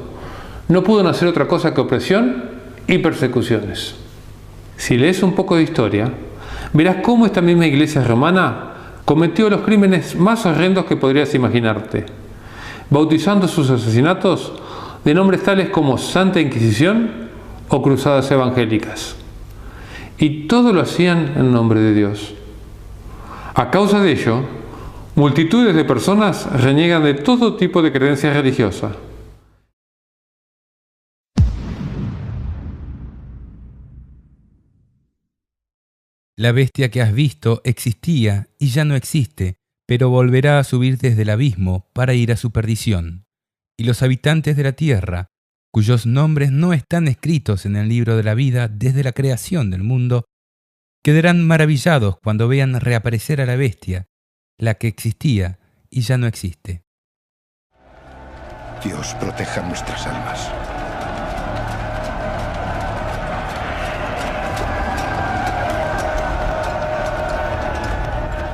Speaker 5: no pudo nacer otra cosa que opresión y persecuciones. Si lees un poco de historia, verás cómo esta misma iglesia romana cometió los crímenes más horrendos que podrías imaginarte, bautizando sus asesinatos de nombres tales como Santa Inquisición o Cruzadas Evangélicas. Y todo lo hacían en nombre de Dios. A causa de ello, multitudes de personas reniegan de todo tipo de creencia religiosa.
Speaker 8: La bestia que has visto existía y ya no existe, pero volverá a subir desde el abismo para ir a su perdición. Y los habitantes de la tierra, cuyos nombres no están escritos en el libro de la vida desde la creación del mundo, quedarán maravillados cuando vean reaparecer a la bestia, la que existía y ya no existe.
Speaker 11: Dios proteja nuestras almas.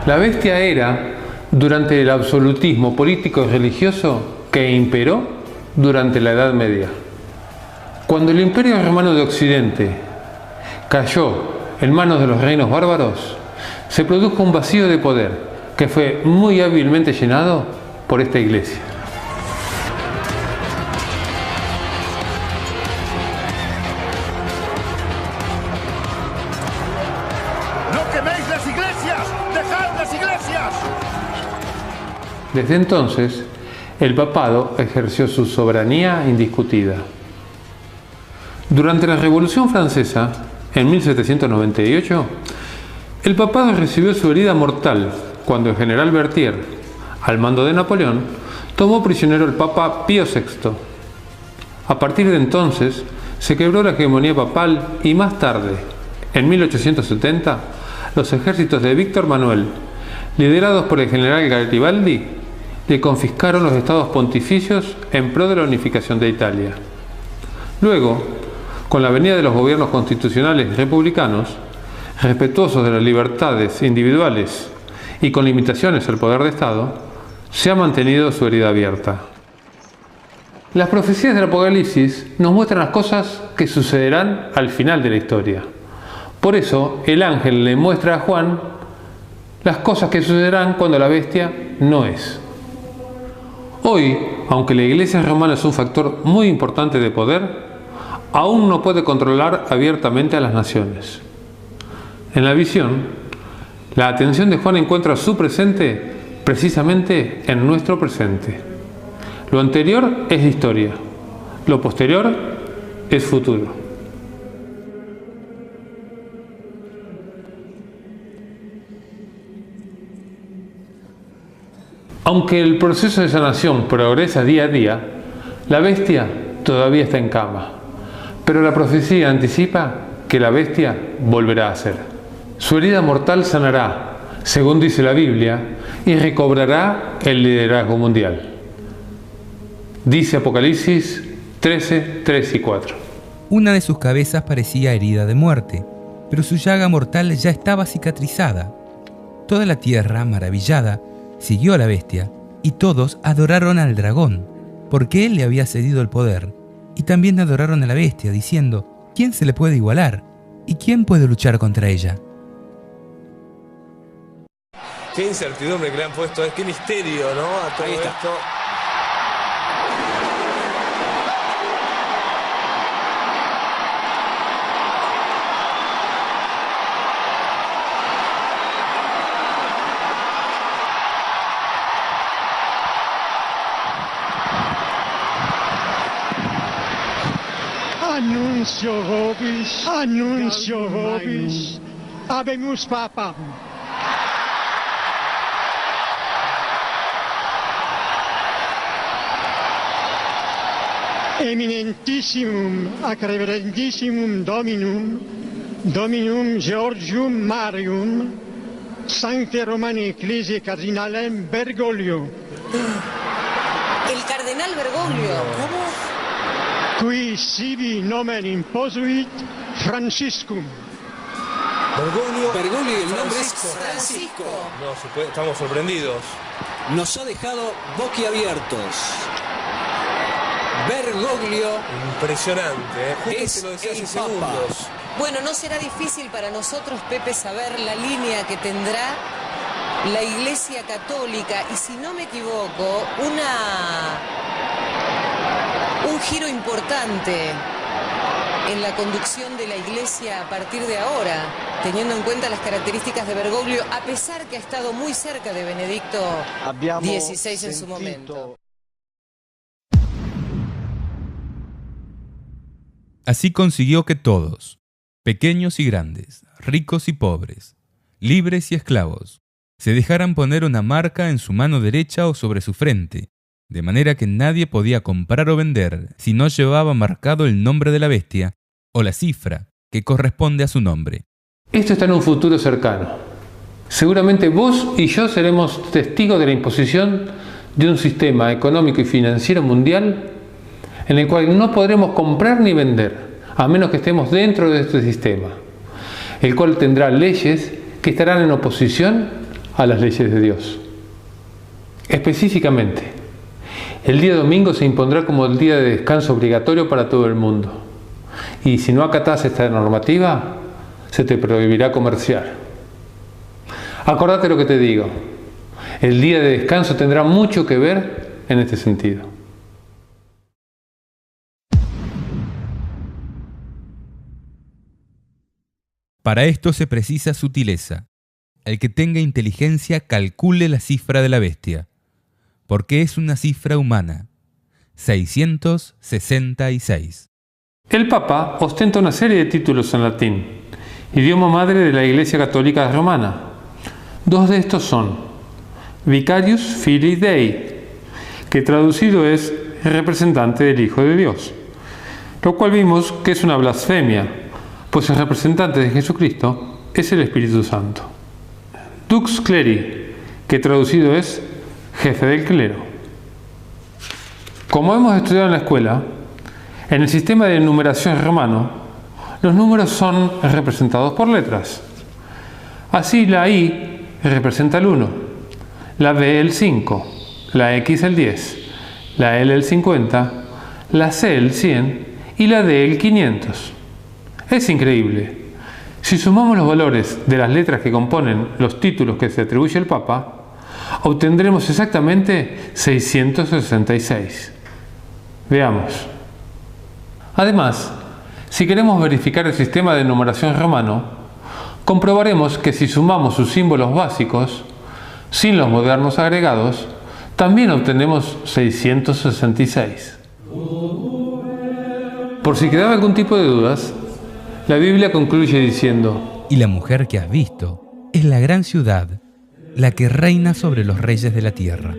Speaker 5: La bestia era, durante el absolutismo político y religioso que imperó durante la Edad Media. Cuando el Imperio Romano de Occidente cayó en manos de los reinos bárbaros, se produjo un vacío de poder que fue muy hábilmente llenado por esta iglesia.
Speaker 11: ¡No queméis las iglesias! ¡Dejad las iglesias!
Speaker 5: Desde entonces, el papado ejerció su soberanía indiscutida. Durante la Revolución Francesa, en 1798, el papado recibió su herida mortal cuando el general Berthier, al mando de Napoleón, tomó prisionero al Papa Pío VI. A partir de entonces, se quebró la hegemonía papal y más tarde, en 1870, los ejércitos de Víctor Manuel, liderados por el general Garibaldi, le confiscaron los estados pontificios en pro de la unificación de Italia. Luego, con la venida de los gobiernos constitucionales republicanos, respetuosos de las libertades individuales y con limitaciones al poder de Estado, se ha mantenido su herida abierta. Las profecías del Apocalipsis nos muestran las cosas que sucederán al final de la historia. Por eso, el ángel le muestra a Juan las cosas que sucederán cuando la bestia no es. Hoy, aunque la Iglesia romana es un factor muy importante de poder, aún no puede controlar abiertamente a las naciones. En la visión, la atención de Juan encuentra su presente precisamente en nuestro presente. Lo anterior es historia, lo posterior es futuro. Aunque el proceso de sanación progresa día a día, la bestia todavía está en cama, pero la profecía anticipa que la bestia volverá a ser. Su herida mortal sanará, según dice la Biblia, y recobrará el liderazgo mundial. Dice Apocalipsis 13, 3 y 4.
Speaker 8: Una de sus cabezas parecía herida de muerte, pero su llaga mortal ya estaba cicatrizada. Toda la tierra, maravillada, siguió a la bestia, y todos adoraron al dragón, porque él le había cedido el poder, y también adoraron a la bestia, diciendo: ¿quién se le puede igualar? ¿Y quién puede luchar contra ella?
Speaker 21: Qué incertidumbre que le han puesto, qué misterio, ¿no? A todo esto.
Speaker 11: Annuncio vobis, habemus papam. Eminentissimum ac reverendissimum Dominum Georgium Marium, Sancte Romani Ecclesiae Cardinalem Bergoglio.
Speaker 22: El cardenal Bergoglio, ¿cómo?
Speaker 11: Qui sibi nomen imposuit Franciscum.
Speaker 21: Bergoglio
Speaker 22: y el nombre es Francisco.
Speaker 21: No, estamos sorprendidos.
Speaker 22: Nos ha dejado boquiabiertos. Bergoglio.
Speaker 21: Impresionante, Justo se lo decía hace segundos.
Speaker 22: Bueno, no será difícil para nosotros, Pepe, saber la línea que tendrá la Iglesia Católica y, si no me equivoco, un giro importante en la conducción de la Iglesia a partir de ahora, teniendo en cuenta las características de Bergoglio, a pesar que ha estado muy cerca de Benedicto XVI en su momento.
Speaker 8: Así consiguió que todos, pequeños y grandes, ricos y pobres, libres y esclavos, se dejaran poner una marca en su mano derecha o sobre su frente, de manera que nadie podía comprar o vender si no llevaba marcado el nombre de la bestia o la cifra que corresponde a su nombre.
Speaker 5: Esto está en un futuro cercano. Seguramente vos y yo seremos testigos de la imposición de un sistema económico y financiero mundial en el cual no podremos comprar ni vender, a menos que estemos dentro de este sistema, el cual tendrá leyes que estarán en oposición a las leyes de Dios. Específicamente, el día domingo se impondrá como el día de descanso obligatorio para todo el mundo. Y si no acatás esta normativa, se te prohibirá comerciar. Acordate lo que te digo. El día de descanso tendrá mucho que ver en este sentido.
Speaker 8: Para esto se precisa sutileza. El que tenga inteligencia calcule la cifra de la bestia, porque es una cifra humana, 666.
Speaker 5: El Papa ostenta una serie de títulos en latín, idioma madre de la Iglesia Católica Romana. Dos de estos son Vicarius Filii Dei, que traducido es representante del Hijo de Dios, lo cual vimos que es una blasfemia, pues el representante de Jesucristo es el Espíritu Santo. Dux Cleri, que traducido es jefe del clero. Como hemos estudiado en la escuela, en el sistema de numeración romano, los números son representados por letras. Así la I representa el 1, la B el 5, la X el 10, la L el 50, la C el 100 y la D el 500. Es increíble. Si sumamos los valores de las letras que componen los títulos que se atribuye al Papa, obtendremos exactamente 666. Veamos. Además, si queremos verificar el sistema de numeración romano, comprobaremos que si sumamos sus símbolos básicos, sin los modernos agregados, también obtenemos 666. Por si quedaba algún tipo de dudas, la Biblia concluye diciendo:
Speaker 8: y la mujer que has visto es la gran ciudad, la que reina sobre los reyes de la tierra.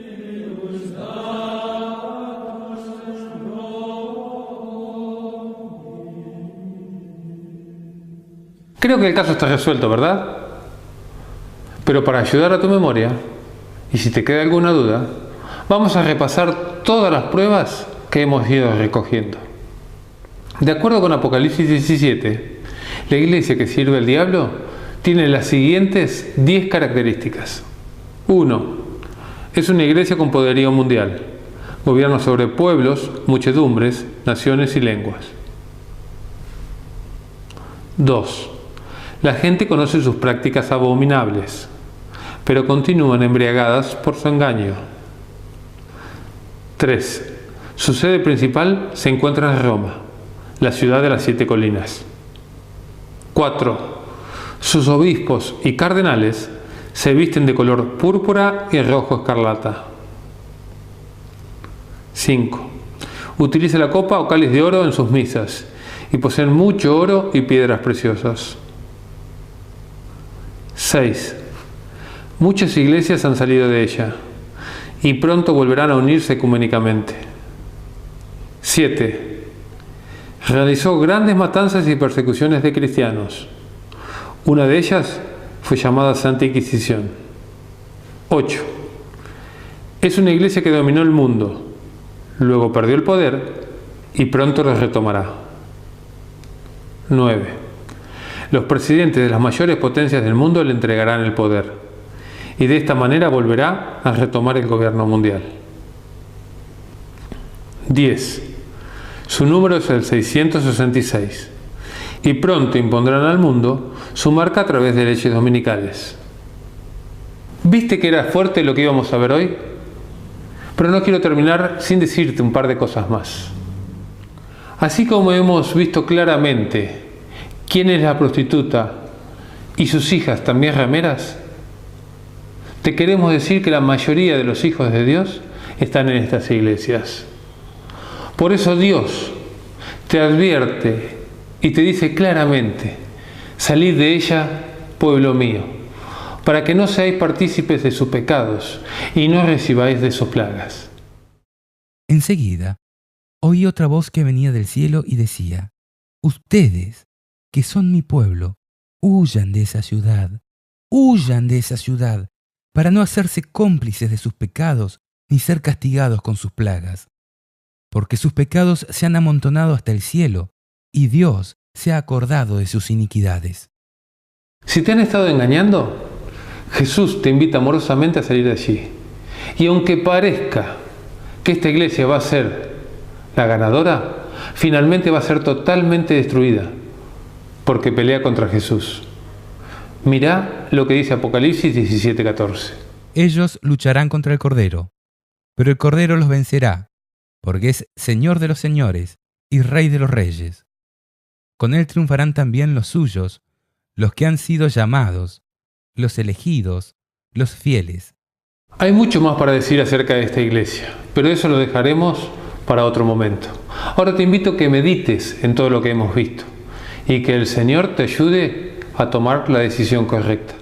Speaker 5: Creo que el caso está resuelto, ¿verdad? Pero para ayudar a tu memoria, y si te queda alguna duda, vamos a repasar todas las pruebas que hemos ido recogiendo. De acuerdo con Apocalipsis 17, la iglesia que sirve al diablo tiene las siguientes 10 características. 1. Es una iglesia con poderío mundial. Gobierna sobre pueblos, muchedumbres, naciones y lenguas. 2. La gente conoce sus prácticas abominables, pero continúan embriagadas por su engaño. 3. Su sede principal se encuentra en Roma, la ciudad de las 7 colinas. 4. Sus obispos y cardenales se visten de color púrpura y rojo escarlata. 5. Utiliza la copa o cáliz de oro en sus misas y poseen mucho oro y piedras preciosas. 6. Muchas iglesias han salido de ella y pronto volverán a unirse ecuménicamente. 7. Realizó grandes matanzas y persecuciones de cristianos. Una de ellas fue llamada Santa Inquisición. 8. Es una iglesia que dominó el mundo, luego perdió el poder y pronto lo retomará. 9. Los presidentes de las mayores potencias del mundo le entregarán el poder y de esta manera volverá a retomar el gobierno mundial. 10. Su número es el 666 y pronto impondrán al mundo su marca a través de leyes dominicales. ¿Viste que era fuerte lo que íbamos a ver hoy? Pero no quiero terminar sin decirte un par de cosas más. Así como hemos visto claramente quién es la prostituta y sus hijas también rameras, te queremos decir que la mayoría de los hijos de Dios están en estas iglesias. Por eso Dios te advierte y te dice claramente: salid de ella, pueblo mío, para que no seáis partícipes de sus pecados y no recibáis de sus plagas.
Speaker 8: Enseguida, oí otra voz que venía del cielo y decía: ustedes, que son mi pueblo, huyan de esa ciudad, para no hacerse cómplices de sus pecados ni ser castigados con sus plagas. Porque sus pecados se han amontonado hasta el cielo, y Dios se ha acordado de sus iniquidades.
Speaker 5: Si te han estado engañando, Jesús te invita amorosamente a salir de allí. Y aunque parezca que esta iglesia va a ser la ganadora, finalmente va a ser totalmente destruida, porque pelea contra Jesús. Mirá lo que dice Apocalipsis 17:14.
Speaker 8: Ellos lucharán contra el Cordero, pero el Cordero los vencerá, porque es Señor de los señores y Rey de los reyes. Con él triunfarán también los suyos, los que han sido llamados, los elegidos, los fieles.
Speaker 5: Hay mucho más para decir acerca de esta iglesia, pero eso lo dejaremos para otro momento. Ahora te invito a que medites en todo lo que hemos visto y que el Señor te ayude a tomar la decisión correcta.